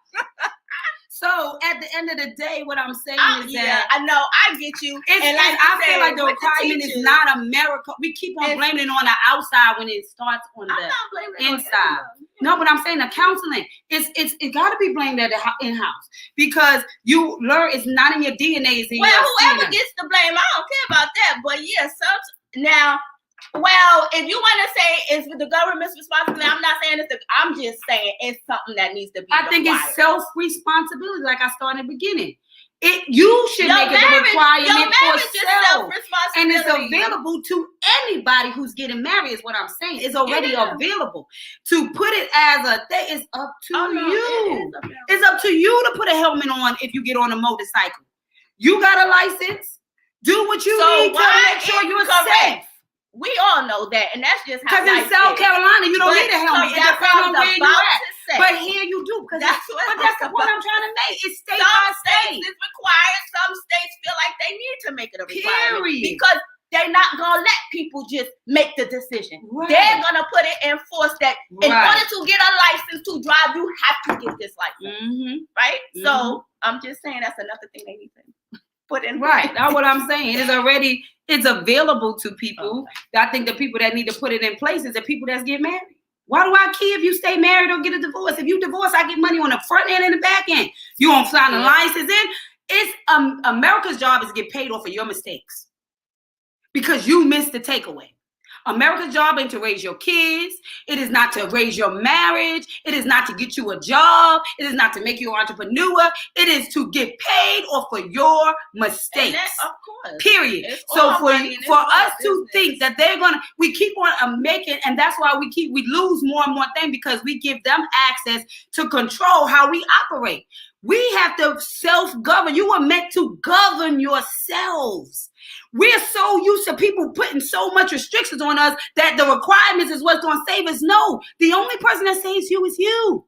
So at the end of the day, what I'm saying is that I know I get you. I feel like the requirement is not America. We keep on blaming it on the outside when it starts on the inside. No, but I'm saying the counseling it got to be blamed at the in-house because you learn it's not in your DNA. It's in your whoever DNA. gets the blame, I don't care about that. But yeah, now. Well, if you want to say it's the government's responsibility, I'm not saying I'm just saying it's something that needs to be. I think it's self-responsibility, like I started in the beginning. You should make it a requirement for self. And it's self-responsibility. available to anybody who's getting married, is what I'm saying. It's already available. To put it as a thing, it's up to you. It's up to you to put a helmet on if you get on a motorcycle. You got a license. Do what you need to make sure you're safe. We all know that, and that's just how. Because in South Carolina, you don't need a helmet. It depends on where you at. But here you do. But that's the point I'm trying to make. It's state by state. It's required. Some states feel like they need to make it a requirement. Period. Because they're not going to let people just make the decision. Right. They're going to put it in force that in order to get a license to drive, you have to get this license. Mm-hmm. Right? Mm-hmm. So I'm just saying that's another thing they need to put in. Right. That's what I'm saying. It's available to people. Okay. I think the people that need to put it in place is the people that's get married. Why do I care if you stay married or get a divorce? If you divorce, I get money on the front end and the back end. You won't sign the license in. It's America's job is to get paid off of your mistakes because you missed the takeaway. America's job ain't to raise your kids. It is not to raise your marriage. It is not to get you a job. It is not to make you an entrepreneur. It is to get paid off for your mistakes. Of course. Period. So for us to think that they're gonna, we keep on making, and that's why we lose more and more things because we give them access to control how we operate. We have to self-govern. You were meant to govern yourselves. We're so used to people putting so much restrictions on us that the requirements is what's going to save us. No, the only person that saves you is you.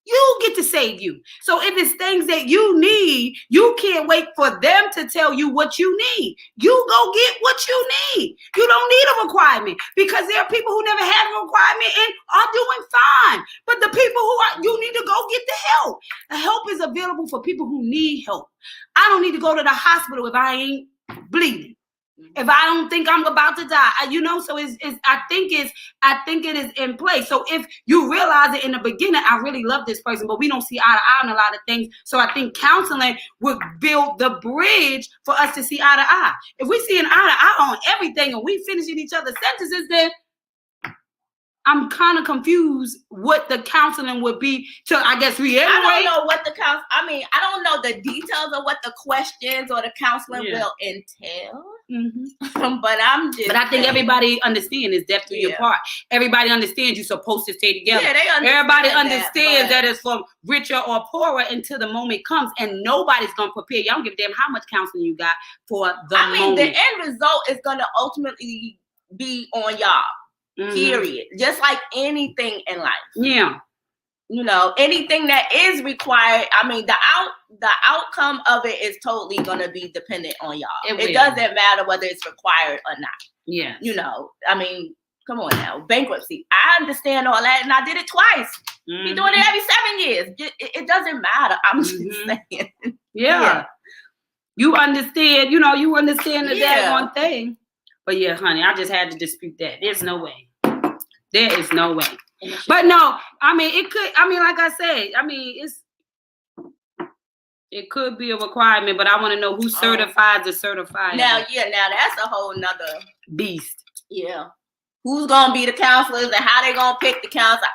You get to save you. So if it's things that you need, you can't wait for them to tell you what you need. You go get what you need. You don't need a requirement because there are people who never had a requirement and are doing fine. But the people you need to go get the help. The help is available for people who need help. I don't need to go to the hospital if I ain't bleeding. If I don't think I'm about to die, so I think it is in place. So if you realize it in the beginning, I really love this person, but we don't see eye to eye on a lot of things. So I think counseling would build the bridge for us to see eye to eye. If we see an eye to eye on everything and we finishing each other's sentences, then I'm kind of confused what the counseling would be to, I guess, reiterate. I don't know what I don't know the details of what the questions or the counseling will entail. Mm-hmm. But I think everybody understands is depth of your part. Everybody understands you're supposed to stay together. Yeah, they understand. Everybody understands that it's from richer or poorer until the moment comes, and nobody's gonna prepare. Y'all don't give a damn how much counseling you got for the moment. The end result is gonna ultimately be on y'all. Mm-hmm. Period. Just like anything in life. Yeah. Anything that is required. The outcome of it is totally gonna be dependent on y'all. It doesn't matter whether it's required or not. Yeah. Come on now. Bankruptcy. I understand all that, and I did it twice. Mm-hmm. You're doing it every 7 years. It doesn't matter. I'm just saying. Yeah. You understand. You understand that one thing. But yeah, honey, I just had to dispute that. There's no way. There is no way. But no, it could. Like I said, it could be a requirement, but I want to know who certifies the certifier. Now that's a whole nother beast. Yeah. Who's gonna be the counselors and how they gonna pick the counselor?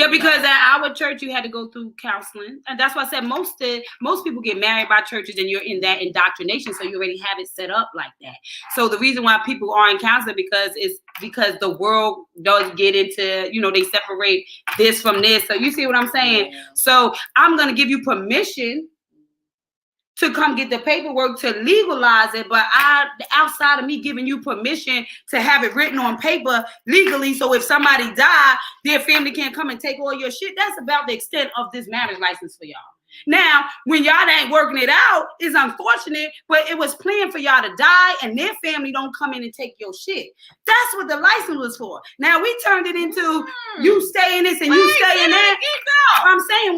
Because at our church you had to go through counseling, and that's why I said most people get married by churches, and you're in that indoctrination, so you already have it set up like that. So the reason why people are in counseling because the world does get into they separate this from this. So you see what I'm saying? Yeah. So I'm gonna give you permission to come get the paperwork to legalize it, but outside of me giving you permission to have it written on paper legally, so if somebody died, their family can't come and take all your shit. That's about the extent of this marriage license for y'all. Now, when y'all ain't working it out, it's unfortunate, but it was planned for y'all to die and their family don't come in and take your shit. That's what the license was for. Now, we turned it into you stay in this and you stay in that. I'm saying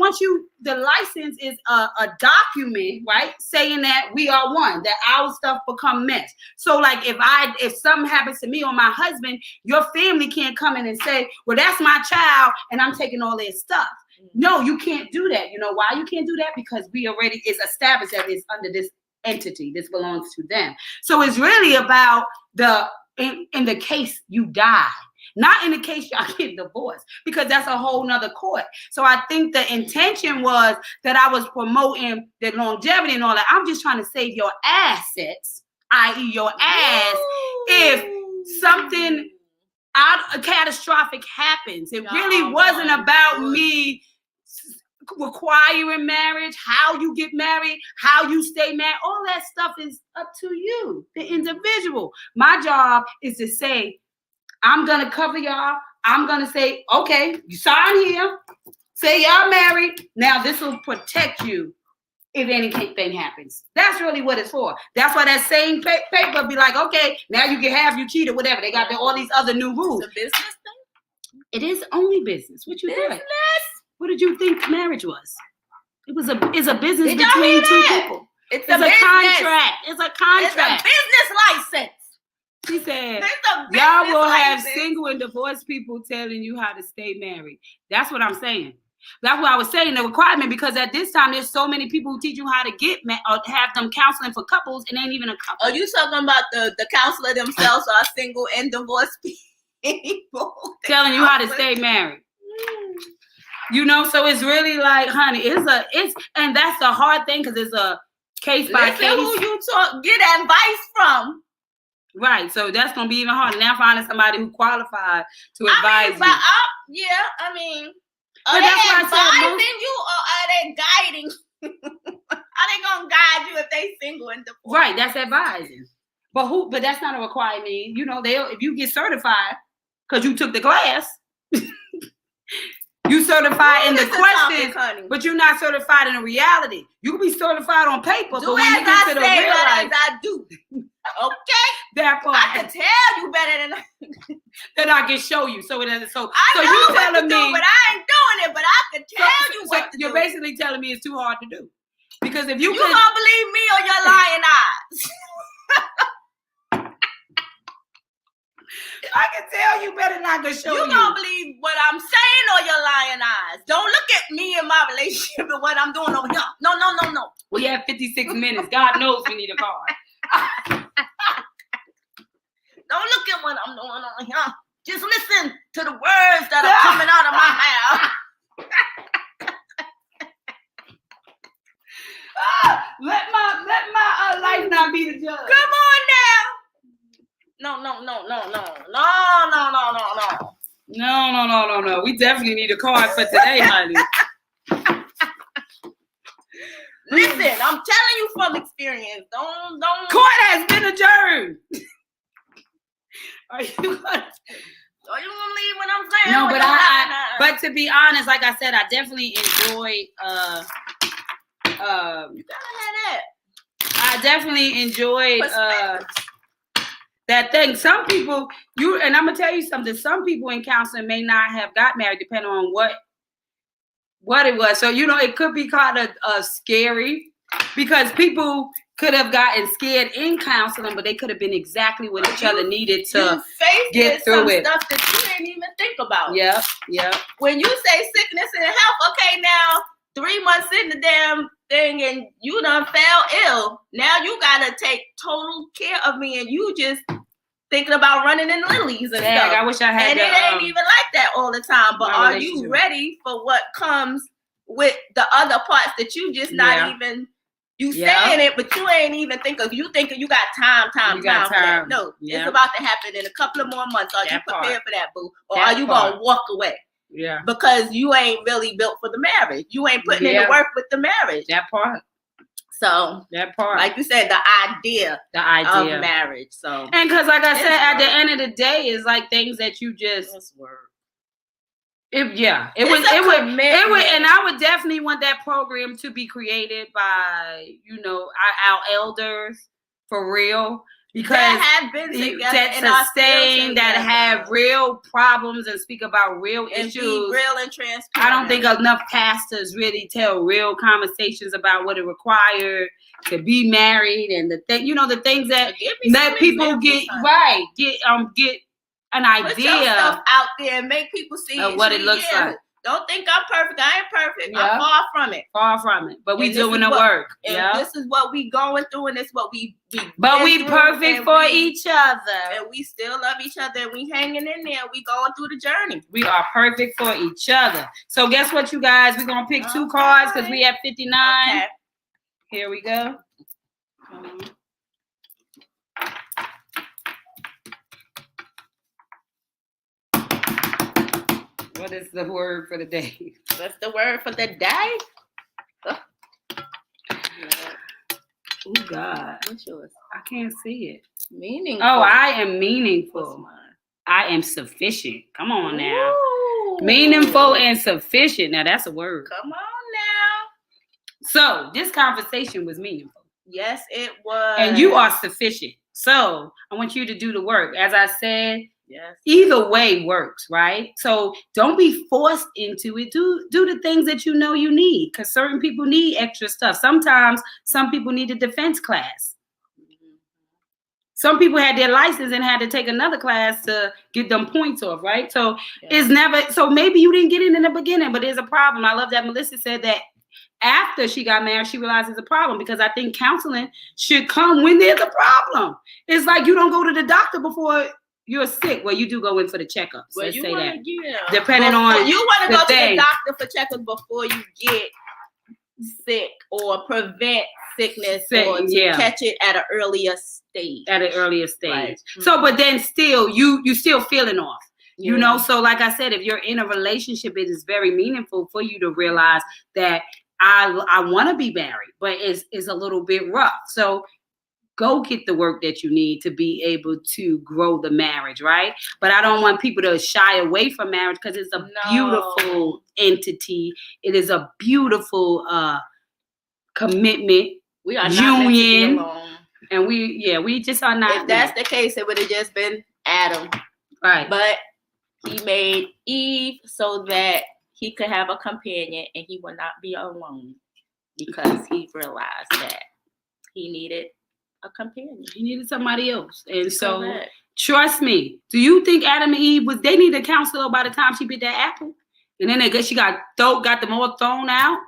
the license is a document, right? Saying that we are one, that our stuff become mess. So like if something happens to me or my husband, your family can't come in and say, well, that's my child and I'm taking all their stuff. No, you can't do that. You know why you can't do that? Because it's established that it's under this entity. This belongs to them. So it's really about in the case you die. not in the case y'all get divorced, because that's a whole nother court. So I think the intention was that I was promoting the longevity and all that. I'm just trying to save your assets, i.e. your ass, if something catastrophic happens. It really wasn't about me requiring marriage, how you get married, how you stay married. All that stuff is up to you, the individual. My job is to say, I'm going to cover y'all. I'm going to say, okay, you sign here. Say y'all married. Now this will protect you if anything happens. That's really what it's for. That's why that same paper be like, okay, now you can have you cheated, whatever. They got all these other new rules. It's a business thing? It is only business. What you think? What did you think marriage was? It's a business between two people. It's a contract. It's a contract. It's a business license. She said, y'all will have single and divorced people telling you how to stay married. That's what I'm saying. That's what I was saying, the requirement, because at this time, there's so many people who teach you how to get or have them counseling for couples, and ain't even a couple. Are you talking about the counselor themselves are single and divorced people? Telling you how to stay married. You know, so it's really like, honey, and that's the hard thing, because it's a case by case. Who you get advice from. Right, so that's gonna be even harder. Now finding somebody who qualified to advise you. Are they advising you or are they guiding? Are they gonna guide you if they single and divorced? Right, that's advising. But that's not a requirement. You know, if you get certified because you took the class. You certified in the questions, but you're not certified in the reality. You can be certified on paper, but when you get to the real life, I do. Okay, that part I can tell you better than I can show you. So you telling me, but I ain't doing it. But I can tell you what to do. You're basically telling me it's too hard to do, because if you gonna believe me or your lying eyes. I can tell you better than I can show you. You gonna believe what I'm saying or your lying eyes? Don't look at me and my relationship and what I'm doing over here. No. We have 56 minutes. God knows we need a card. Don't look at what I'm doing over here. Just listen to the words that are coming out of my mouth. Let my life not be the judge. Come on now. No. No. We definitely need a card for today, honey. Listen, I'm telling you from experience. Don't. Court has been adjourned. Are you gonna believe what I'm saying? No, but to be honest, like I said, I definitely enjoyed. You gotta have that. I definitely enjoyed that thing. Some people, and I'm gonna tell you something. Some people in counseling may not have got married, depending on what it was. So it could be kind of scary, because people could have gotten scared in counseling, but they could have been exactly what each other needed to get through it. Stuff that you didn't even think about. Yep. When you say sickness and health, okay, now 3 months in the damn thing and you done fell ill. Now you gotta take total care of me, and you just thinking about running in lilies and stuff. I wish I had. And it ain't even like that all the time. But are you ready for what comes with the other parts that you just not even? You saying it, but you ain't even thinking. You thinking you got time for that. No, it's about to happen in a couple of more months. Are you prepared for that, boo? Or are you gonna walk away? Yeah. Because you ain't really built for the marriage. You ain't putting in the work with the marriage. That part. So that part, like you said, the idea of marriage. So, and because like I said, at the end of the day, it's like things that you just. It would, and I would definitely want that program to be created by our elders for real, because that have been that have real problems and speak about real issues, real and transparent. I don't think enough pastors really tell real conversations about what it required to be married, and the things that people get an idea. Put your stuff out there and make people see what it looks like. Don't think I'm perfect. I ain't perfect. Yeah. I'm far from it. Far from it. But we And this doing is the what- work. And Yeah. this is what we going through, and it's what we But been we through, perfect and for we- each other. And we still love each other, and we hanging in there. We going through the journey. We are perfect for each other. So guess what, you guys? We're gonna pick 2 cards because we have 59. Okay. Here we go. What is the word for the day? What's the word for the day? Oh God, What's yours? I can't see it. Meaningful. Oh, I am What's meaningful. mine? I am sufficient. Come on now. Ooh. Meaningful and sufficient. Now that's a word. Come on now. So this conversation was meaningful. Yes, it was. And you are sufficient. So I want you to do the work. As I said, Yes. either way works, right? So don't be forced into it. Do the things that you know you need, because certain people need extra stuff. Sometimes some people need a defense class. Some people had their license and had to take another class to get them points off, right? So it's never, so maybe you didn't get in the beginning, but there's a problem. I love that Melissa said that after she got married, she realized it's a problem, because I think counseling should come when there's a problem. It's like you don't go to the doctor before you're sick. Well, you do go in for the checkups. Well, Let's you say wanna, that. yeah. Depending Before- on you want to the go to thing. the doctor for checkups before you get sick or prevent sickness Sick, or to yeah. catch it at an earlier stage. at an earlier stage. Right. So, but then still, you still feeling off. You Yeah. know, so like I said, if you're in a relationship, it is very meaningful for you to realize that I want to be married, but it's a little bit rough. So go get the work that you need to be able to grow the marriage, right? But I don't want people to shy away from marriage, because it's a beautiful entity. It is a beautiful commitment, We are not meant to be union. alone. and we just are not. If that's the case, it would have just been Adam. right. But he made Eve so that he could have a companion and he would not be alone, because he realized that he needed a companion. He needed somebody else. And so Correct. trust me, do you think Adam and Eve they needed a counselor by the time she bit that apple? And then she got them all thrown out.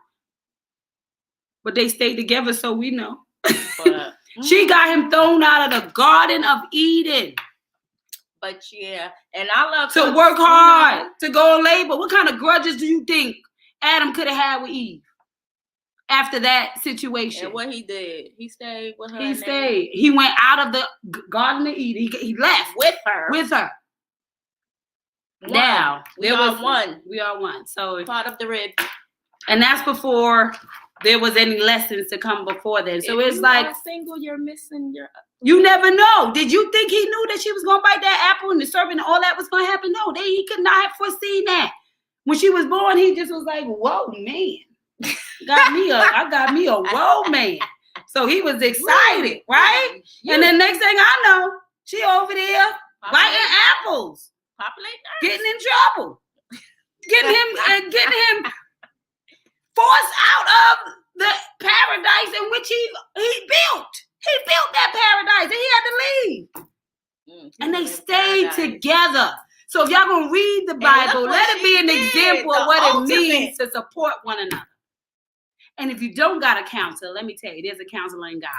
But they stayed together, so we know. But, She got him thrown out of the Garden of Eden but yeah, and I love to work hard, to go on labor. What kind of grudges do you think Adam could have had with Eve after that situation? And what he did, he stayed with her. He and stayed. He went out of the Garden of Eden. He left with her. with her. One. Now we there are was one. We are one. So, Part of the red. and that's before there was any lessons to come before then. So If it's you like are single, you're missing your. you never know. Did you think he knew that she was gonna bite that apple and the serpent and all that was gonna happen? No, he could not have foreseen that. When she was born, he just was like, "Whoa, man, I got me a whoa man." So he was excited, right? And then next thing I know, she over there biting apples, getting in trouble, getting him forced out of the paradise in which he built. He built that paradise and he had to leave. And they stayed together. So if y'all gonna read the Bible, look let what it be an she did, example of the what ultimate. it means to support one another. And if you don't got a counselor, let me tell you, there's a counseling guide.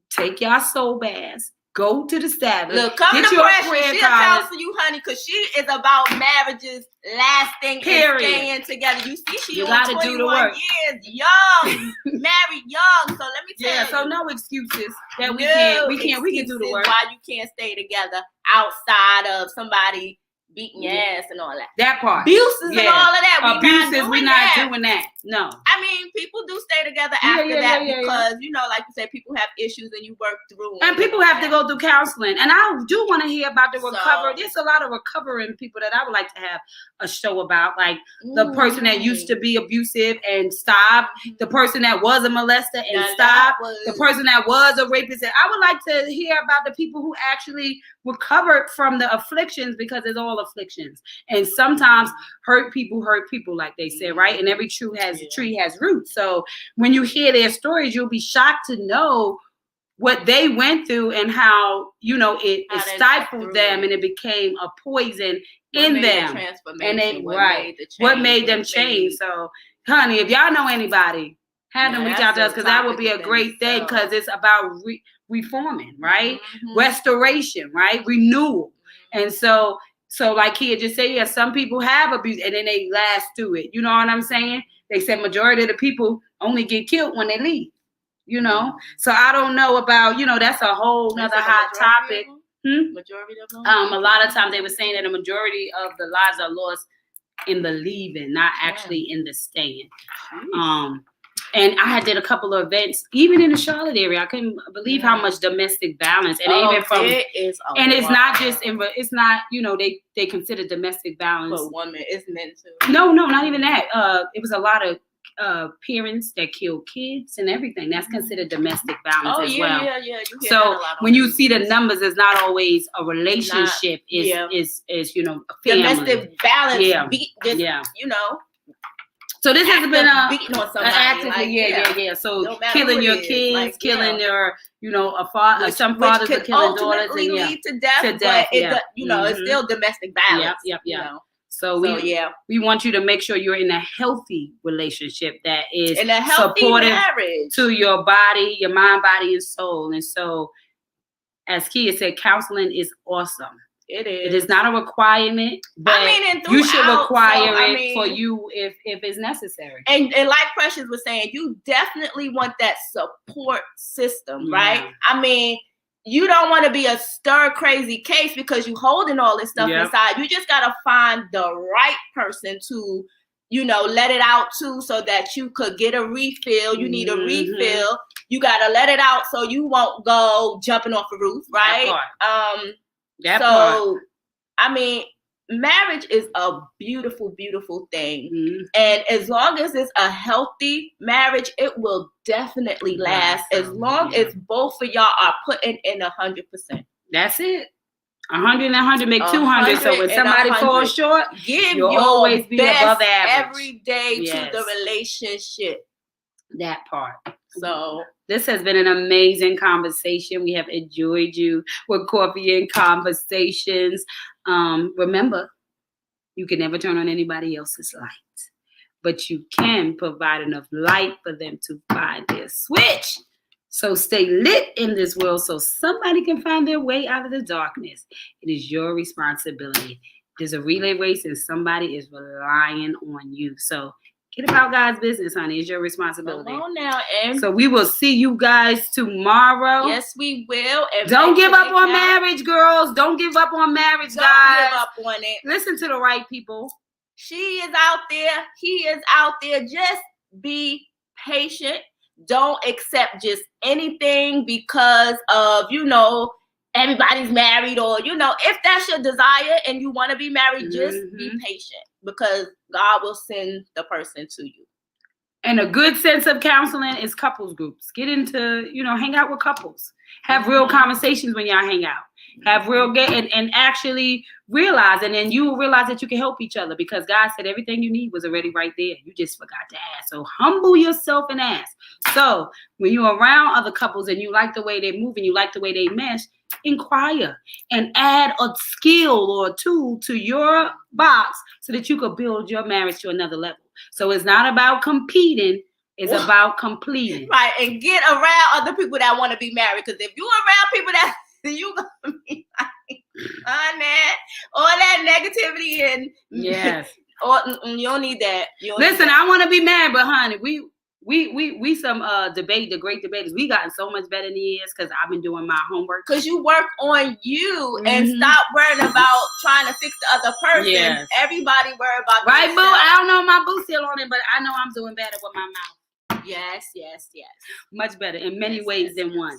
Take your soul baths. Go to the Sabbath. Look, come get to your Precious. prayer She'll card. counsel you, honey, because she is about marriages lasting Period. and staying together. You see, she You on gotta 21 do the work. years, young, married young. So let me tell Yeah, you. so no excuses that we no can do the excuses work. why you can't stay together outside of somebody beating your ass and all that. That part. Abuses and Yeah. all of that. We're not doing that. No. I mean, people do stay together Yeah, after yeah, that yeah, because, you know, like you said, people have issues and you work through And people have to go through counseling. And I do want to hear about the So- recovery. There's a lot of recovering people that I would like to have a show about. Like the person that used to be abusive and stopped. The person that was a molester and stopped. The person that was a rapist. And I would like to hear about the people who actually recovered from the afflictions, because it's all afflictions. And sometimes hurt people, like they said, right? And every tree has roots. So when you hear their stories, you'll be shocked to know what they went through and how, you know, it How they got stifled through them it. and it became a poison in them. And they what made them change. So, honey, if y'all know anybody, have them reach out to us, because that would be a great thing, because it's about reforming, right? Restoration, right? Renewal. And so like Kia just said, yeah, some people have abuse and then they last through it. You know what I'm saying? They said majority of the people only get killed when they leave. You know, so I don't know about, that's a whole nother hot topic. Majority of them? A lot of times they were saying that a majority of the lives are lost in the leaving, not actually in the staying. And I did a couple of events, even in the Charlotte area. I couldn't believe how much domestic violence, and even from it's not just it's not, they consider domestic violence for women. It's men too. No, not even that. It was a lot of parents that kill kids and everything. That's considered domestic violence as well. Yeah. So when you see the numbers, it's not always a relationship. Is a family. Domestic violence. So this has been beating on somebody. So killing your kids, killing your, some fathers are killing daughters, and lead to death. But it's still domestic violence. Yep. So we want you to make sure you're in a healthy relationship that is in a healthy supportive marriage to your body, your mind, body, and soul. And so, as Kia said, counseling is awesome. It is. It is not a requirement, but you should require it for you if it's necessary. And like Precious was saying, you definitely want that support system, right? I mean, you don't want to be a stir crazy case because you holding all this stuff inside. You just got to find the right person to, let it out to, so that you could get a refill. You need a refill. You got to let it out so you won't go jumping off a roof, right? I mean, marriage is a beautiful, beautiful thing. And as long as it's a healthy marriage, it will definitely last as long as both of y'all are putting in 100%. That's it. 100 and 100 make 200. So when somebody falls short, you'll always be above average. Every day to the relationship. That part. So this has been an amazing conversation. We have enjoyed you with Coffee and Conversations. Remember, you can never turn on anybody else's light, but you can provide enough light for them to find their switch. So stay lit in this world so somebody can find their way out of the darkness. It is your responsibility. There's a relay race and somebody is relying on you. So get about God's business, honey. It's your responsibility. Come on now, Em. So we will see you guys tomorrow. Yes, we will. And don't give up on marriage, girls. Don't give up on marriage, guys. Don't give up on it. Listen to the right people. She is out there. He is out there. Just be patient. Don't accept just anything because of, everybody's married, or, if that's your desire and you want to be married, just be patient, because God will send the person to you. And a good sense of counseling is couples groups. Get into, hang out with couples. Have real conversations when y'all hang out. Have real and actually realize, and then you will realize that you can help each other, because God said everything you need was already right there. You just forgot to ask. So humble yourself and ask. So when you're around other couples and you like the way they move and you like the way they mesh, inquire and add a skill or a tool to your box so that you could build your marriage to another level. So it's not about competing. It's about completing. Right. And get around other people that want to be married. Because if you're around people that you gonna be like on that, all that negativity and you don't need that. Listen, I want to be married, but honey, we some the great debaters. We gotten so much better in the years because I've been doing my homework. Because you work on you and stop worrying about trying to fix the other person. Yes. Everybody worry about right, boo. I don't know if my boo's still on it, but I know I'm doing better with my mouth. Yes. Much better in many ways than one.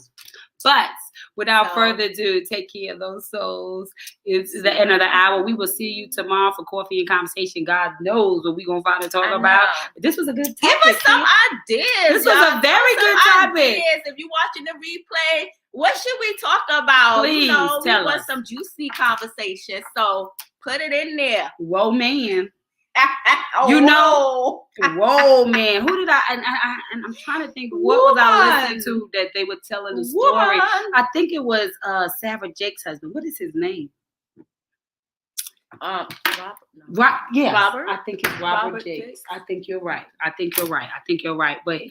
But without further ado, take care of those souls. It's the end of the hour. We will see you tomorrow for Coffee and Conversation. God knows what we're going to find to talk about. This was a good topic. Give us some ideas. This was a very good topic. Ideas. If you're watching the replay, what should we talk about? Please tell us. We want some juicy conversation. So put it in there. Whoa, man. Whoa, man. Who did and I'm trying to think, what was I listening to that they were telling the story? I think it was Sarah Jake's husband. What is his name? Yes, Robert? I think it's Robert Robert Jakes. Jakes? I think you're right. But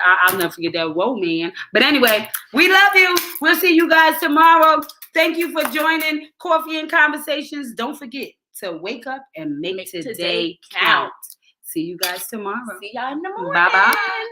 I'll never forget that. Whoa, man. But anyway, we love you. We'll see you guys tomorrow. Thank you for joining Coffee and Conversations. Don't forget to wake up and make today count. See you guys tomorrow. See y'all in the morning. Bye-bye.